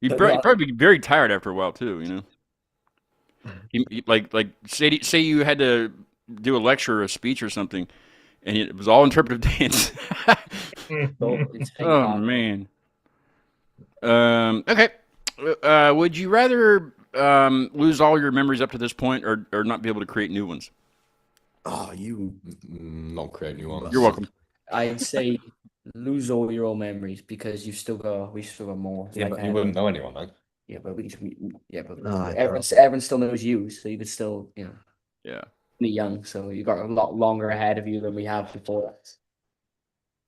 You'd probably be very tired after a while too. You know. Like say you had to do a lecture or a speech or something, and it was all interpretive dance. Oh man. Okay. Would you rather lose all your memories up to this point, or not be able to create new ones? Oh, you. Not create new ones. You're welcome. I'd say lose all your old memories because we still got more. Yeah, but you wouldn't know anyone then. Yeah, but No, I everyone still knows you, so you could still, Yeah. be young. So you got a lot longer ahead of you than we have before.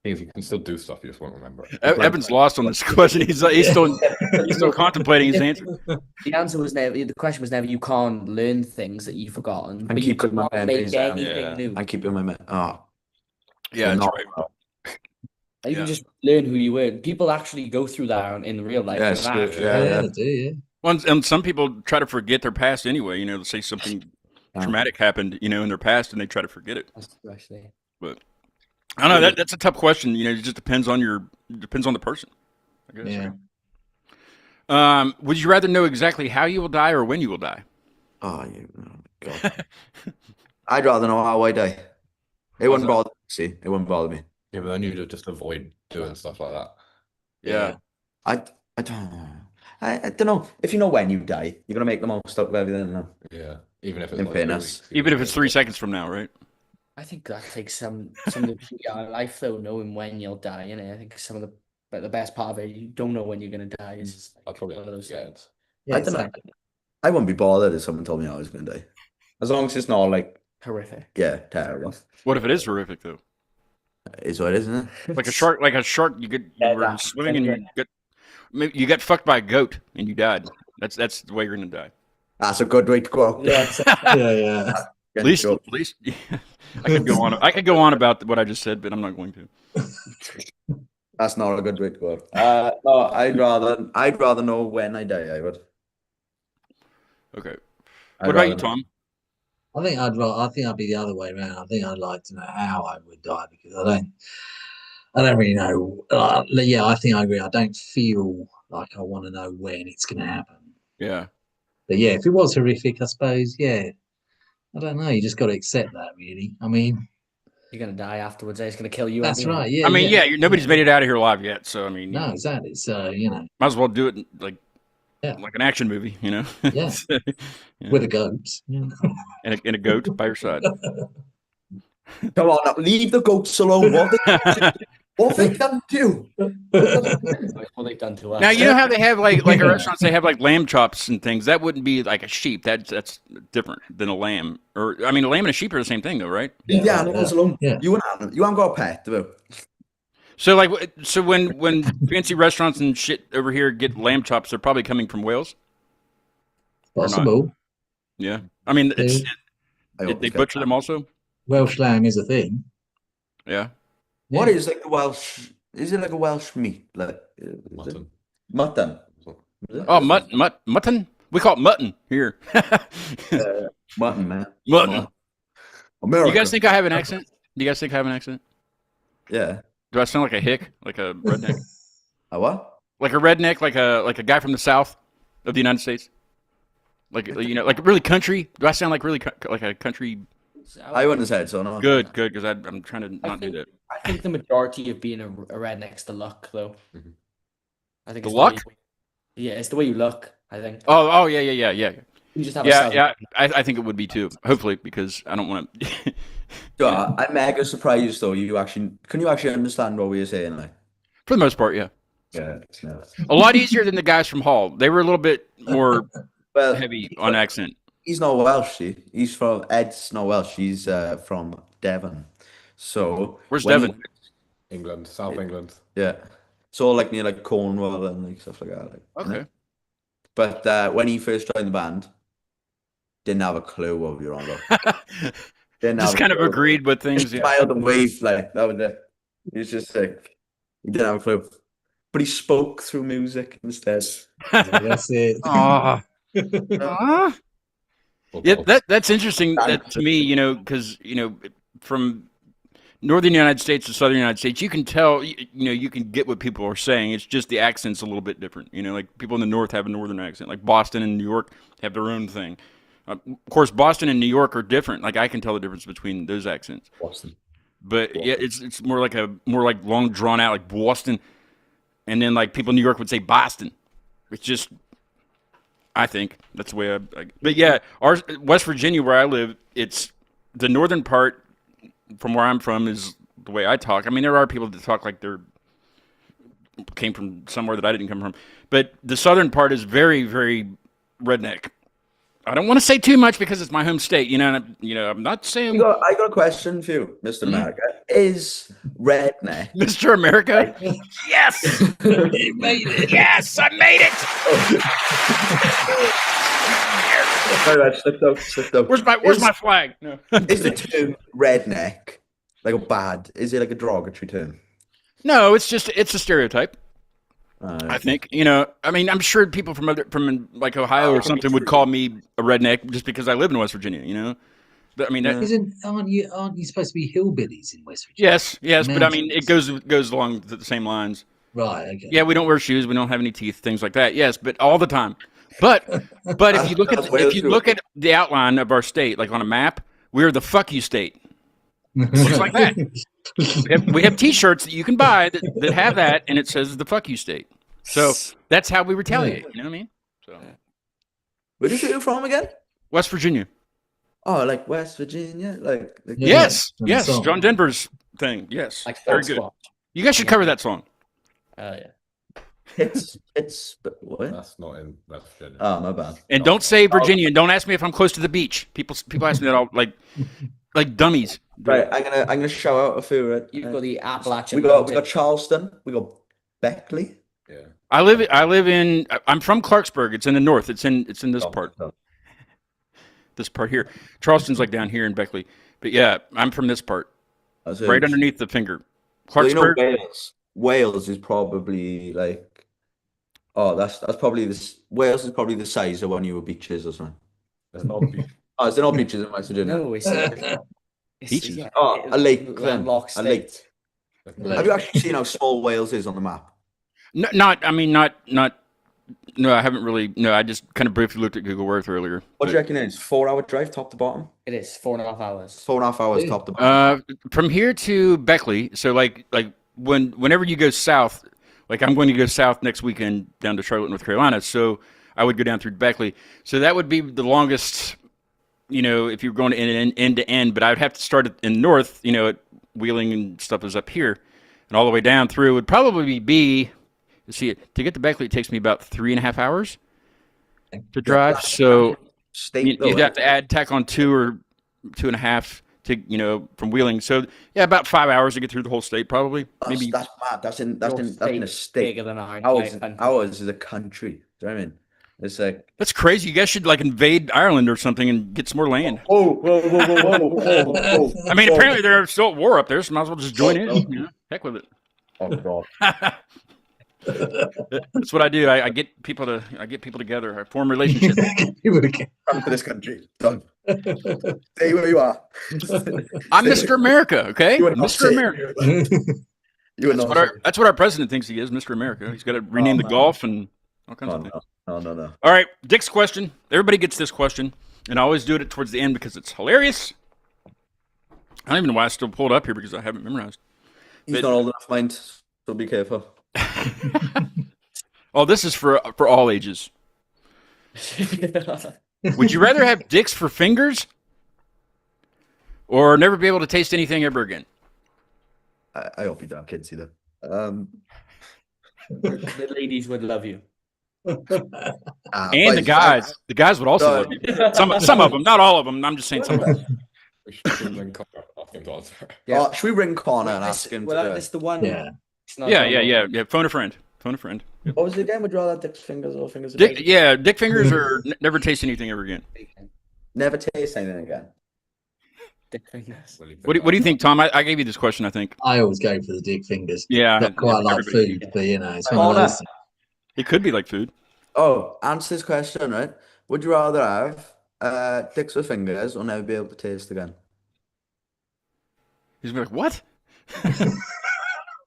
Things you can still do stuff, you just won't remember it. Evan's lost on this question. He's still contemplating his answer. The answer was never. The question was never. You can't learn things that you've forgotten, but you keep can't my make memories down. anything Yeah. new. I'm keeping my Oh, Yeah, that's not- right. You Yeah. can just learn who you were. People actually go through that in real life. Yeah, and it's that good, actually- yeah. They do, yeah. Well, and some people try to forget their past anyway. You know, say something traumatic happened, in their past, and they try to forget it. Actually. But I don't know. That's a tough question. You know, it just depends on the person. I guess. Yeah. Would you rather know exactly how you will die or when you will die? Oh, God. I'd rather know how I die. It wouldn't bother me. See, it wouldn't bother me. Yeah, but then you just avoid doing stuff like that. Yeah. I don't know. I don't know. If you know when you die, you're gonna make the most out of everything. No? Yeah, even if it's In like fairness. 3 weeks, Even if it's 3 seconds from now, right? I think that takes some of the beauty out of life, though, knowing when you'll die. I think some of the best part of it, you don't know when you're gonna die. Is I'd probably one of those yeah, things. Yeah, I don't know. exactly. I wouldn't be bothered if someone told me I was gonna die, as long as it's not like Horrific. terrible. What if it is horrific though? It's what it is, isn't it? Like a shark. You Yeah, were that- swimming and yeah. you got fucked by a goat and you died. That's the way you're gonna die. That's a good way to go out. Yeah, yeah. At least, I could go on. I could go on about what I just said, but I'm not going to. That's not a good way to go out. No, I'd rather know when I die. I would. Okay. I'd What about you, rather- Tom? I think I'd be the other way around. I think I'd like to know how I would die because I don't really know. Yeah, I think I agree. I don't feel like I want to know when it's going to happen. Yeah. But yeah, if it was horrific, I suppose. Yeah, I don't know. You just got to accept that, really. I mean, You're gonna die afterwards. It's gonna kill you. that's anyway. right. Yeah, I mean, yeah. nobody's made it out of here alive yet, so I mean, No, exactly. So might as well do it like Yeah. an action movie, Yeah. With a goat. Yeah. and a goat by your side. Come on, now, leave the goats alone. What they can do? Like what they've done to us. Now you know how they have like at restaurants they have like lamb chops and things. That wouldn't be like a sheep. That's different than a lamb. Or I mean, a lamb and a sheep are the same thing, though, right? Leave the animals alone. Yeah. You haven't got a pet, do you? So when fancy restaurants and shit over here get lamb chops, they're probably coming from Wales. Possible. Yeah, I mean, they butcher them also. Welsh lamb is a thing. Yeah. What is like the Welsh? Is it like a Welsh meat? Like Mutton. Mutton. Oh, mutton. We call it mutton here. Mutton, man. Mutton. America. You guys think I have an accent? Do you guys think I have an accent? Yeah. Do I sound like a hick, like a redneck, A what? like a redneck, like a guy from the South of the United States? Like like really country? Do I sound like really like a country? I wouldn't have said so. No. Good, because I'm trying to not do that. I think the majority of being a redneck's the luck, though. Mhm. I think The it's luck? Yeah, it's the way you look. I think. Oh yeah. You just have a Yeah, southern- yeah. I think it would be too. Hopefully, because I don't want to. So, I'm mega surprised though. Can you actually understand what we were saying? Like, For the most part, yeah. yeah. A lot easier than the guys from Hull. They were a little bit more Well, heavy on accent. he's not Welsh. He's from Ed's not Welsh. He's from Devon. So Where's when Devon? England, South England. Yeah. So like near like Cornwall and like stuff like that. Like, Okay. But when he first joined the band, didn't have a clue what we were on about. Didn't Just have a kind of clue. agreed with things. Just Yeah. smiled and waved like that was it. He was just like he didn't have a clue. But he spoke through music instead. That's it. Aw. Aw. Yeah, Football. that's interesting to me, because from northern United States to southern United States, you can tell, you can get what people are saying. It's just the accent's a little bit different. Like people in the north have a northern accent, like Boston and New York have their own thing. Of course, Boston and New York are different. Like I can tell the difference between those accents. Boston. But yeah, it's more like long drawn out, like Boston, and then like people in New York would say Boston. It's just, I think that's the way but yeah, West Virginia where I live, it's the northern part from where I'm from is the way I talk. I mean, there are people that talk like they're came from somewhere that I didn't come from, but the southern part is very, very redneck. I don't want to say too much because it's my home state, and I'm not saying I got a question for you, Mr. America. Is redneck Mr. America. Yes, You made it. yes, I made it. Slipped out. Where's my flag? No. Is the term redneck like a bad? Is it like a derogatory term? No, it's a stereotype. I think I mean, I'm sure people from like Ohio or something would call me a redneck just because I live in West Virginia. But, I mean, Aren't you supposed to be hillbillies in West Virginia? yes, but I mean, it goes along the same lines. Right. Okay. Yeah, we don't wear shoes, we don't have any teeth, things like that. Yes, but all the time. But if you look at the outline of our state, like on a map, we're the fuck you state. Looks like that. We have T-shirts that you can buy that have that, and it says the fuck you state. So that's how we retaliate. You know what I mean? So Where did you from again? West Virginia. Oh, like West Virginia, like Yes, from yes. the song. John Denver's thing. Yes, like very Felt good. Squatch. You guys should cover that song. Yeah. it's what? That's not in West Virginia. Oh, my bad. And don't say Virginia. And don't ask me if I'm close to the beach. People ask me that all like dummies. Right, I'm gonna shout out a few. Right? You've got the Appalachian. We got Charleston. We got Beckley. Yeah. I live in. I'm from Clarksburg. It's in the north. It's in this part. This part here. Charleston's like down here in Beckley. But yeah, I'm from this part, That's right it. underneath the finger. Well, Clarksburg. Wales. Wales is probably like. Oh, that's probably this. Wales is probably the size of one of your beaches or something. There's no beach. Oh, is there no beaches in West Virginia? No, it's Beaches? yeah, Oh, a lake, then. landlocked A lake. state. Have you actually seen how small Wales is on the map? No, no, I haven't really. No, I just kind of briefly looked at Google Earth earlier. What do you reckon it is? 4-hour drive, top to bottom? It is 4.5 hours. 4.5 hours, top to bottom. From here to Beckley, so like whenever you go south, like I'm going to go south next weekend down to Charlotte, North Carolina, so I would go down through Beckley. So that would be the longest, if you're going to end to end, but I would have to start in north, at Wheeling and stuff is up here, and all the way down through would probably be, to get to Beckley, it takes me about 3.5 hours to drive. So you'd have to tack on 2 or 2.5 to, from Wheeling. So yeah, about 5 hours to get through the whole state, probably. Maybe that's mad. That's in a state. Bigger than ours. Ours is a country. Do you know what I mean? It's like that's crazy. You guys should invade Ireland or something and get some more land. whoa. I mean, apparently they're still at war up there, so might as well just join in. Heck with it. Oh god. That's what I do. I get people together. I form relationships. Come to this country. Done. Stay where you are. I'm Mr. America, okay? Mr. America. That's what our president thinks he is, Mr. America. He's got to rename the golf and all kinds of things. No. All right, Dick's question. Everybody gets this question, and I always do it towards the end because it's hilarious. I don't even know why I still pulled up here because I haven't memorized. He's not old enough, mind, so be careful. Oh, this is for all ages. Would you rather have dicks for fingers or never be able to taste anything ever again? I hope you don't have kids either. The ladies would love you. And the guys would also love you. Some of them, not all of them. I'm just saying some of them. Should we ring Connor and ask him to answer? Yeah. Should we ring Connor and ask him? Well, that's the one. Yeah. Yeah. Phone a friend. Yep. What was the game? Would you rather have dick's fingers or fingers? Dick fingers or never taste anything ever again. Never taste anything again. Dick fingers. What do you think, Tom? I gave you this question, I think. I always go for the dick fingers. Yeah. Not quite like food, but it's one of those. It could be like food. Oh, answer this question, right? Would you rather have dicks with fingers or never be able to taste again? He's gonna be like, what?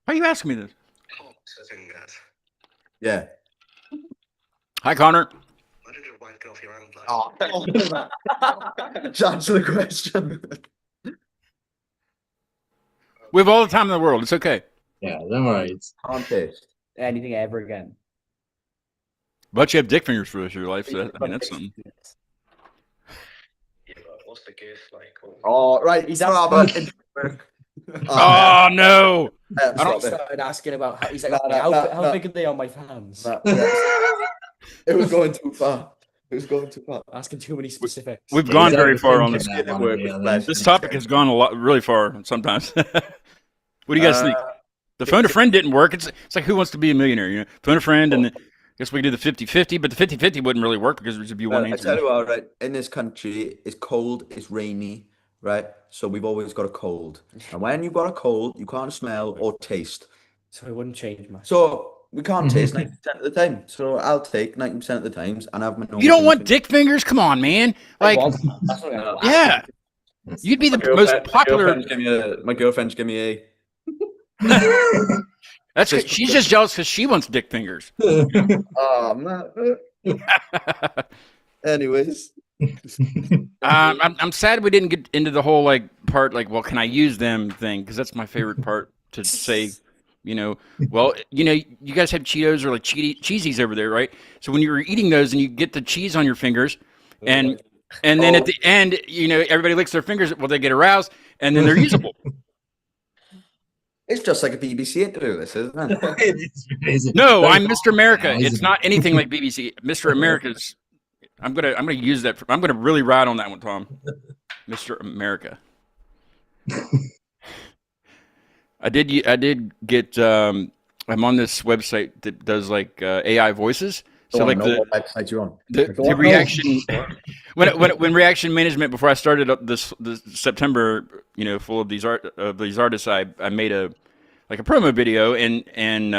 Why are you asking me this? Yeah. Hi, Connor. Why did your wife get off your hand? Answer the question. We have all the time in the world. It's okay. Yeah, don't worry. Can't taste. Anything ever again. But you have dick fingers for the rest of your life, so that's something. Yeah, but what's the gift like? Oh, right. He's Oh, no. I I started asking about he's like, how big are they on my fans? It was going too far. Asking too many specifics. We've gone very far on this. This This topic has gone really far sometimes. What do you guys think? The phone a friend didn't work. It's like Who Wants to Be a Millionaire? Phone a friend, and then I guess we do the 50-50, but the 50-50 wouldn't really work because there would be one I answer. tell you what, right? In this country, it's cold, it's rainy, right? So we've always got a cold. And when you've got a cold, you can't smell or taste. So it wouldn't change much. So we can't taste 90% of the time. So I'll take 90% of the times and have my normal. You don't want dick fingers? Come on, man. Like, yeah. You'd be the most popular. My girlfriend's give me a. That's she's just jealous because she wants dick fingers. Oh man. Anyways, I'm sad we didn't get into the whole part well, can I use them thing, because that's my favorite part to say. Well, you guys have Cheetos or cheesies over there, right? So when you're eating those and you get the cheese on your fingers, and then at the end, everybody licks their fingers. Well, they get aroused, and then they're usable. it's just like a BBC interview, this isn't it? No, I'm Mr. America. It's not anything like BBC. Mr. America's. I'm gonna use that. I'm gonna really ride on that one, Tom. Mr. America. I did get. I'm on this website that does AI voices. So what website you on? The reaction when reaction management, before I started up this September, full of these artists, I made a promo video and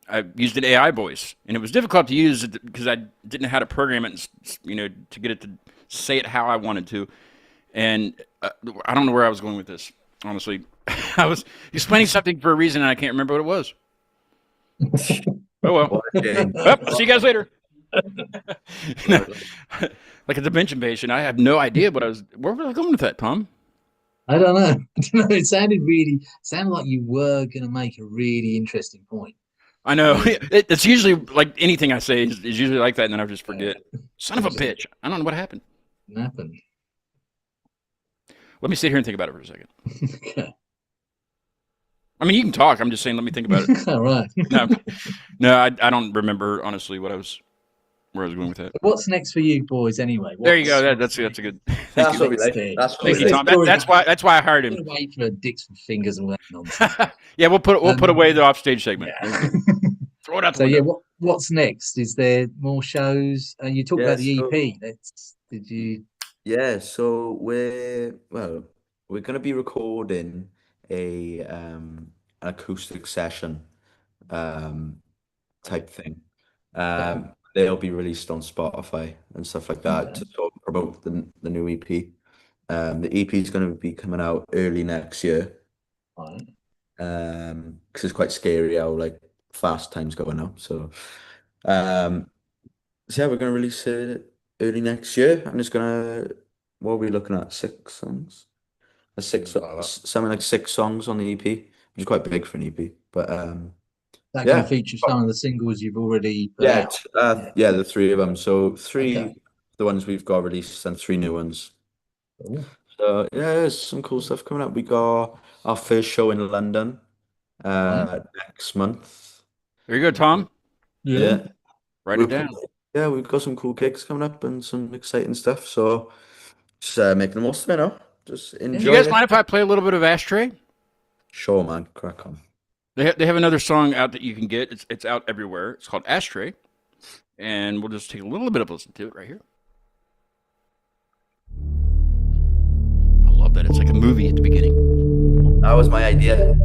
I used an AI voice, and it was difficult to use because I didn't know how to program it, to get it to say it how I wanted to. And I don't know where I was going with this, honestly. I was explaining something for a reason, and I can't remember what it was. Oh well. What a shame. Well, see you guys later. No, like a dimension patient, I have no idea what I was. Where was I going with that, Tom? I don't know. I don't know. It sounded like you were going to make a really interesting point. I know it's usually like anything I say is usually like that, and then I just forget. Son of a bitch! I don't know what happened. Happened. Let me sit here and think about it for a second. Okay. I mean, you can talk. I'm just saying, let me think about it. All right. No, I don't remember honestly where I was going with that. What's next for you boys anyway? There you go. That's a good. Thank That's you. what we like. That's what Thank we you, like. Tom. That's why I hired I'm him. gonna wait for dicks and fingers and all that nonsense. Yeah, we'll put away the offstage segment. Yeah. Throw it out the So window. what's next? Is there more shows? And you talked Yeah, about the so- EP. Did you? Yeah, so we're gonna be recording an acoustic session type thing. They'll be released on Spotify and stuff like that to sort of promote the new EP. The EP is gonna be coming out early next year. Right. Because it's quite scary how like fast time's going now. So yeah, we're gonna release it early next year, and it's gonna what are we looking at? 6 songs? Something like 6 songs on the EP, which is quite big for an EP. But That yeah. can feature some of the singles you've already put yeah, out. yeah, the 3 of them. So 3 Okay. the ones we've got released and 3 new ones. Cool. So yeah, there's some cool stuff coming up. We got our first show in London next month. There you go, Tom. Yeah. Write it down. Yeah, we've got some cool gigs coming up and some exciting stuff. So just making the most of it now. Just enjoy Do you guys it. mind if I play a little bit of Ashtray? Sure, man. Crack on. They have another song out that you can get. It's out everywhere. It's called Ashtray, and we'll just take a little bit of a listen to it right here. I love that. It's like a movie at the beginning. That was my idea.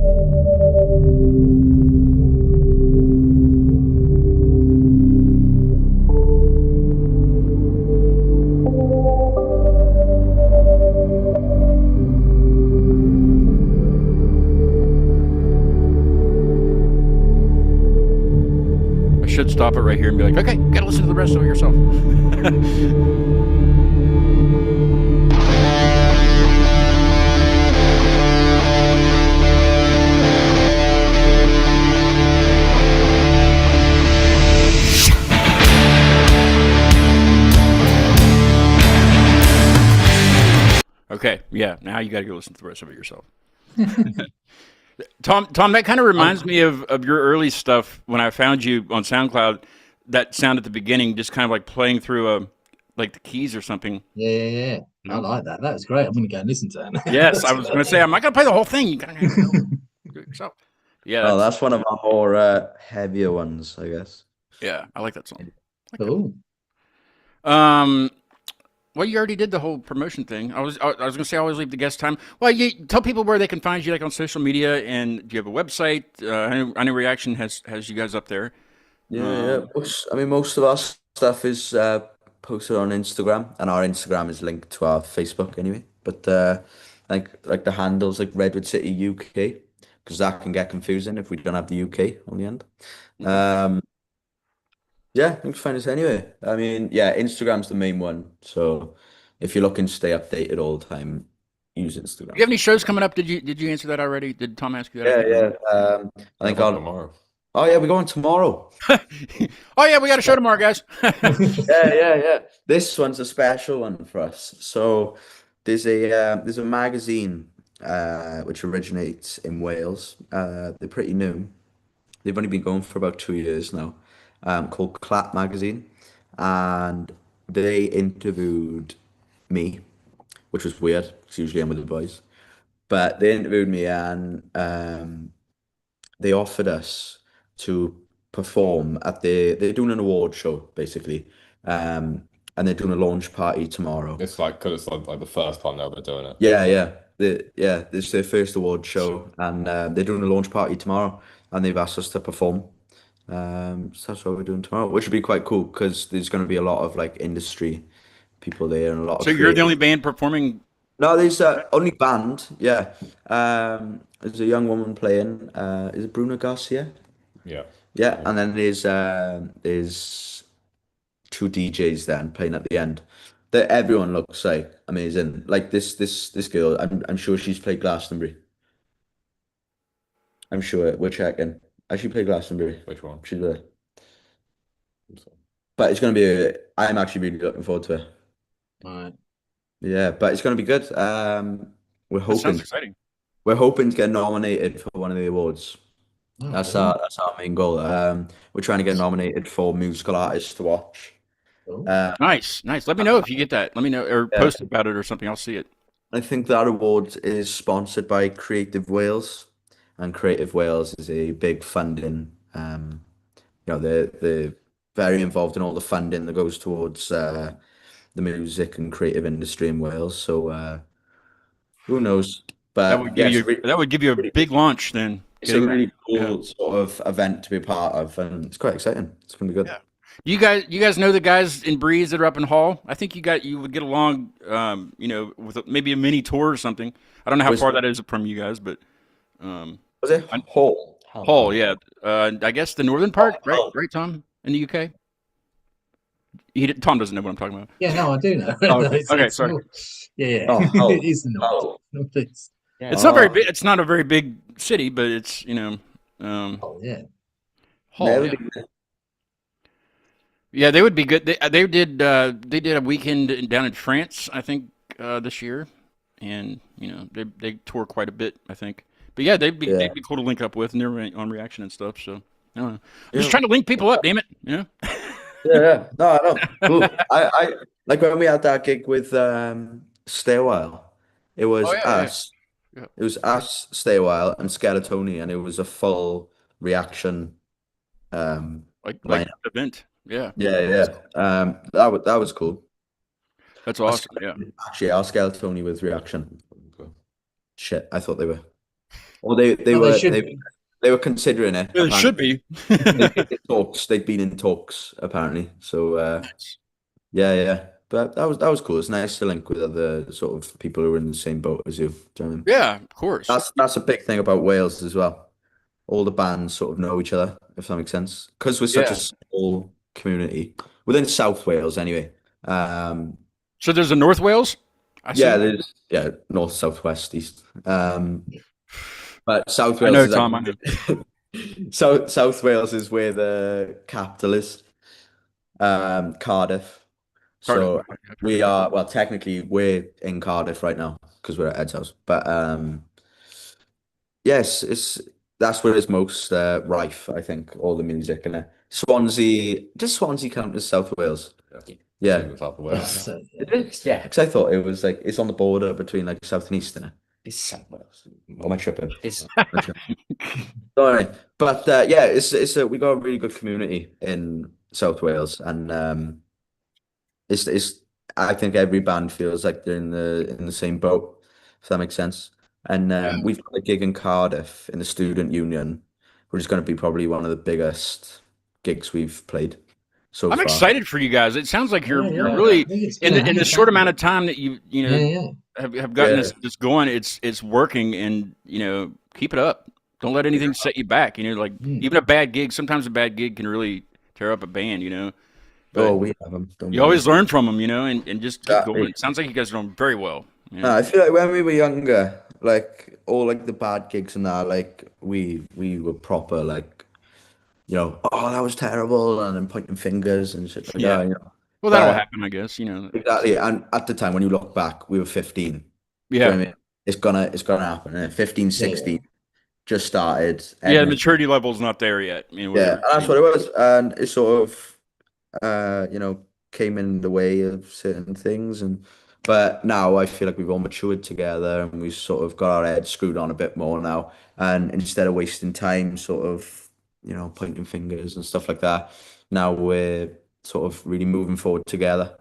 I should stop it right here and be like, okay, you gotta listen to the rest of it yourself. Okay, yeah, now you gotta go listen to the rest of it yourself. Tom, that kind of reminds me of your early stuff when I found you on SoundCloud. That sound at the beginning, just kind of like playing through like the keys or something. Yeah. I like that. That was great. I'm gonna go and listen to that. Yes, I was going to say I'm not going to play the whole thing. You got to do it yourself. Yeah, Oh, that's one of our more heavier ones, I guess. yeah, I like that song. Cool. Well, you already did the whole promotion thing. I was going to say I always leave the guest time. Well, you tell people where they can find you, like on social media, and do you have a website? I know Reaction has you guys up there. Yeah. I mean, most of our stuff is posted on Instagram, and our Instagram is linked to our Facebook anyway. But like the handles like Redwood City UK, because that can get confusing if we don't have the UK on the end. Yeah, you can find us anyway. I mean, yeah, Instagram's the main one. So if you're looking to stay updated all the time, use Instagram. Do you have any shows coming up? Did you answer that already? Did Tom ask you that? Yeah. I think I'll. tomorrow. Oh yeah, we're going tomorrow. Oh yeah, we got a show tomorrow, guys. Yeah. This one's a special one for us. So there's a magazine which originates in Wales. They're pretty new. They've only been going for about 2 years now. Called Clap Magazine, and they interviewed me, which was weird because usually I'm with the boys. But they interviewed me, and they offered us to perform at they're doing an award show basically, and they're doing a launch party tomorrow. It's like because it's like the first time they're ever doing it. Yeah. This is their first award show, and they're doing a launch party tomorrow, and they've asked us to perform. So that's what we're doing tomorrow, which would be quite cool because there's going to be a lot of like industry people there and a lot of So you're the creative. only band performing. No, there's only band. Yeah, there's a young woman playing. Is it Bruno Garcia? Yeah. Yeah, and then there's two DJs then playing at the end. That everyone looks like amazing. Like this girl, I'm sure she's played Glastonbury. I'm sure we're checking. Has she played Glastonbury? Which one? She's there. But it's gonna be. I'm actually really looking forward to it. Right. Yeah, but it's gonna be good. We're That sounds hoping exciting. we're hoping to get nominated for one of the awards. Oh, That's cool. our main goal. We're trying to get nominated for musical artists to watch. Cool. Nice. Let me know if you get that. Let me know or Yeah. post about it or something. I'll see it. I think that award is sponsored by Creative Wales, and Creative Wales is a big funding. They're very involved in all the funding that goes towards the music and creative industry in Wales. So who knows? That But would yeah, give you that would give you a big launch then. it's a Getting that. really Yeah. cool sort of event to be a part of, and it's quite exciting. It's gonna be good. Yeah. You guys know the guys in Breeze that are up in Hall? I think you would get along, with maybe a mini tour or something. I don't know how Was- far that is from you guys, but Was it Hall? Hall, yeah. I guess the northern part, right? Hull. Right, Tom, in the UK. Tom doesn't know what I'm talking about. Yeah, no, I do know. Oh, It's- okay, it's sorry. not- Yeah, Oh, yeah. oh, It is the north. oh. Northeast. Yeah. It's not very big. It's not a very big city, but it's Oh, yeah. Hall. Never Yeah. been there. Yeah, they would be good. They did a weekend down in France, I think, this year, and they tour quite a bit, I think. But yeah, they'd Yeah. be cool to link up with, and they're on Reaction and stuff. So I don't know. I'm Yeah. just trying to link people up, damn it. Yeah. No, I know. Cool. I like when we had that gig with Stay a While. It was Oh, yeah, us. yeah. It was us, Stay a While, and Skeletoni, and it was a full Reaction. Like Lineup. event. Yeah, Yeah. That was cool. that's awesome. Yeah. Actually, our Skeletoni with Reaction. Shit, I thought they were. Or they Well, were they should they, be. they were considering it. It should be. They'd been in talks apparently. So yeah. But that was cool. It's nice to link with other sort of people who are in the same boat as you. Do you know what I mean? Yeah, of course. That's a big thing about Wales as well. All the bands sort of know each other, if that makes sense. Because we're such Yeah. a small community within South Wales, anyway. So there's a North Wales. I see. There's north, south, west, east. But South I Wales know, is Tom. like, I know. South Wales is where the capital is. Cardiff. So Cardiff. we are, well, technically we're in Cardiff right now because we're at Ed's house. But yes, that's where it's most rife, I think, all the music. And Swansea, does Swansea count as South Wales? Yeah. Same with South Wales. So, It is? Yeah. Because I thought it was like, it's on the border between like South and East, isn't it? It's South Wales. Or am I tripping? It's Sorry, but it's we got a really good community in South Wales, and it's I think every band feels like they're in the same boat, if that makes sense. And we've got a gig in Cardiff in the Student Union, which is going to be probably one of the biggest gigs we've played so I'm far. excited for you guys. It sounds like you're Yeah. really I think it's in gonna the happen. short amount of time that you know Yeah. have gotten Yeah. this going. It's working, and keep it up. Don't let anything set you back. Like even a bad gig. Sometimes a bad gig can really tear up a band. But Oh, we have them. you always learn from them. And just keep Exactly. going. It sounds like you guys are doing very well. No, I feel like when we were younger, like all like the bad gigs and that, like we were proper like, oh that was terrible, and then pointing fingers and shit like Yeah. that. Well, that'll But- happen, I guess. Exactly. And at the time when you look back, we were 15. Do you know Yeah. what I mean? It's gonna happen. And 15, 16 just started. Yeah, the and- maturity level's not there yet. yeah, and that's what it was. And it sort of came in the way of certain things, but now I feel like we've all matured together and we've sort of got our heads screwed on a bit more now. And instead of wasting time sort of, pointing fingers and stuff like that, now we're sort of really moving forward together.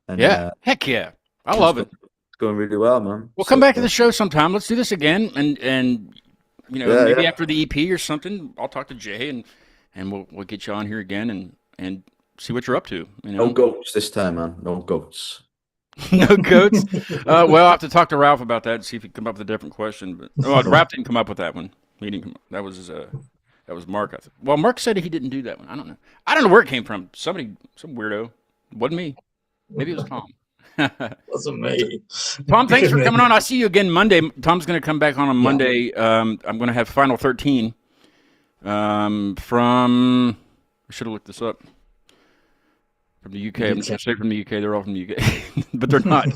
And Yeah. Heck yeah. I love it. it's going really well, man. We'll come back to the show sometime. Let's do this again, and Yeah, maybe yeah. after the EP or something, I'll talk to Jay and we'll get you on here again and see what you're up to. No goats this time, man. No goats. No goats. Well, I'll have to talk to Ralph about that and see if he can come up with a different question. But Ralph didn't come up with that one. He didn't come, that was Mark. I think. Well, Mark said he didn't do that one. I don't know. I don't know where it came from. Somebody, some weirdo. Wasn't me. Maybe it was Tom. Wasn't me. Tom, thanks for coming on. I'll see you again Monday. Tom's going to come back on Monday. I'm going to have Final 13 from. I should have looked this up. From the UK. I'm just going to say from the UK. They're all from the UK, but they're not.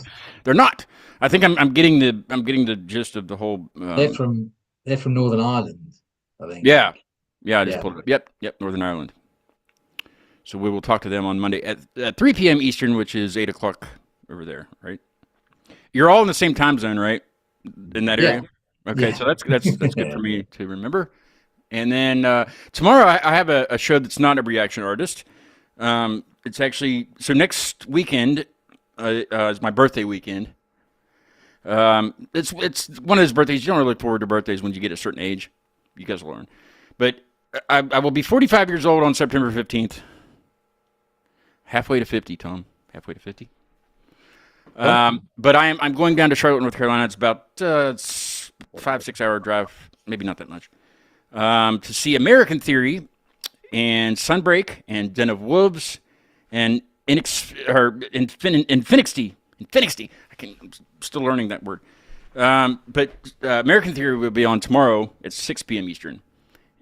They're not. I think I'm getting the gist of the whole. They're from Northern Ireland, I think. Yeah. I just pulled it up. Yep, Northern Ireland. So we will talk to them on Monday at 3 p.m. Eastern, which is 8 o'clock over there, right? You're all in the same time zone, right? In that area? Okay, so that's good for me to remember. And then tomorrow I have a show that's not a reaction artist. It's actually, so next weekend is my birthday weekend. It's one of those birthdays, you don't really look forward to birthdays when you get a certain age. You guys will learn. But I will be 45 years old on September 15th. Halfway to 50, Tom. Halfway to 50. But I'm going down to Charlotte, North Carolina. It's about 5-6 hour drive, maybe not that much, to see American Theory and Sunbreak and Den of Wolves and Infinixty. I'm still learning that word. But American Theory will be on tomorrow at 6 p.m. Eastern,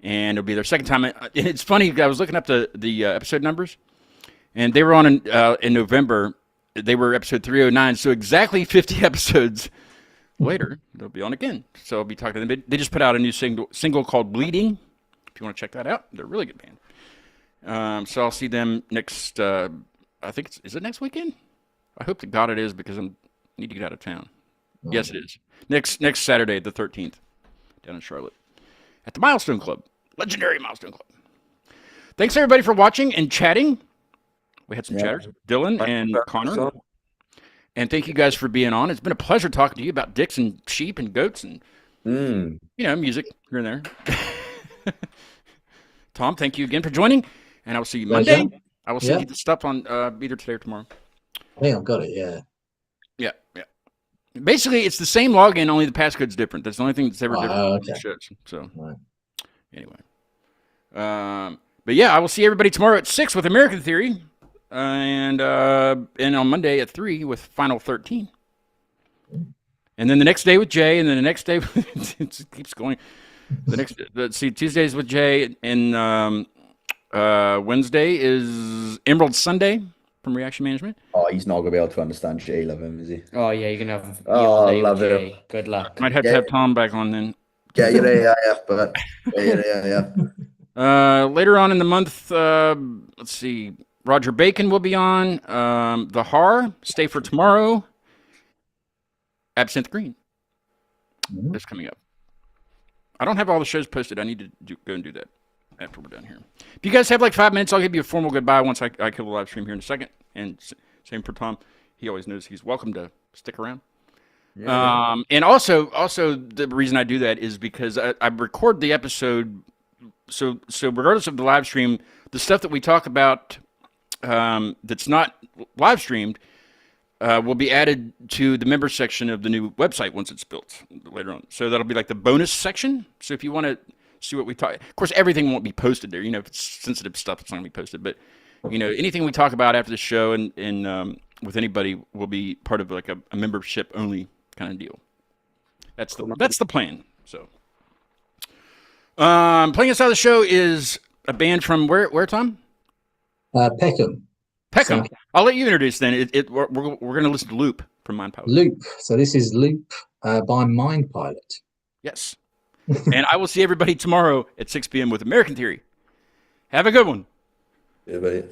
and it'll be their second time. It's funny. I was looking up the episode numbers, and they were on in November. They were episode 309, so exactly 50 episodes later, they'll be on again. So I'll be talking to them. They just put out a new single called Bleeding. If you want to check that out, they're a really good band. So I'll see them next, I think is it next weekend? I hope to God it is, because I need to get out of town. Yes, it is. Next Saturday, the 13th, down in Charlotte, at the Milestone Club. Legendary Milestone Club. Thanks, everybody, for watching and chatting. We had some chatters, Dylan and Connor. And thank you guys for being on. It's been a pleasure talking to you about dicks and sheep and goats and, music here and there. Tom, thank you again for joining. And I will see you Monday. I will send you the stuff on either today or tomorrow. I think I've got it, yeah. Yeah. Basically, it's the same login, only the passcode's different. That's the only thing that's ever different. Okay. So, anyway. But yeah, I will see everybody tomorrow at 6 with American Theory. And on Monday at 3 with Final 13. And then the next day with Jay, and then the next day it keeps going. Tuesdays with Jay, and Wednesday is Emerald Sunday from Reaction Management. Oh, he's not gonna be able to understand Jay. Love him, is he? Oh yeah, you're gonna have. Love him. Good luck. Might have to have Tom back on then. Yeah, but yeah. Later on in the month, let's see. Roger Bacon will be on. The Har, Stay for Tomorrow. Absinthe Green. That's coming up. I don't have all the shows posted. I need to go and do that after we're done here. If you guys have like 5 minutes, I'll give you a formal goodbye once I kill the live stream here in a second. And same for Tom. He always knows he's welcome to stick around. Yeah. And also the reason I do that is because I record the episode. So regardless of the live stream, the stuff that we talk about that's not live streamed will be added to the member section of the new website once it's built later on. So that'll be like the bonus section. So if you want to see what we talk, of course, everything won't be posted there. If it's sensitive stuff, it's not going to be posted. But anything we talk about after the show and with anybody will be part of like a membership only kind of deal. That's the plan. So playing us out of the show is a band from where Tom? Peckham. So, I'll let you introduce then. We're going to listen to Loop from Mind Pilot. Loop. So this is Loop by Mind Pilot. Yes. And I will see everybody tomorrow at 6 p.m. with American Theory. Have a good one. Yeah, buddy.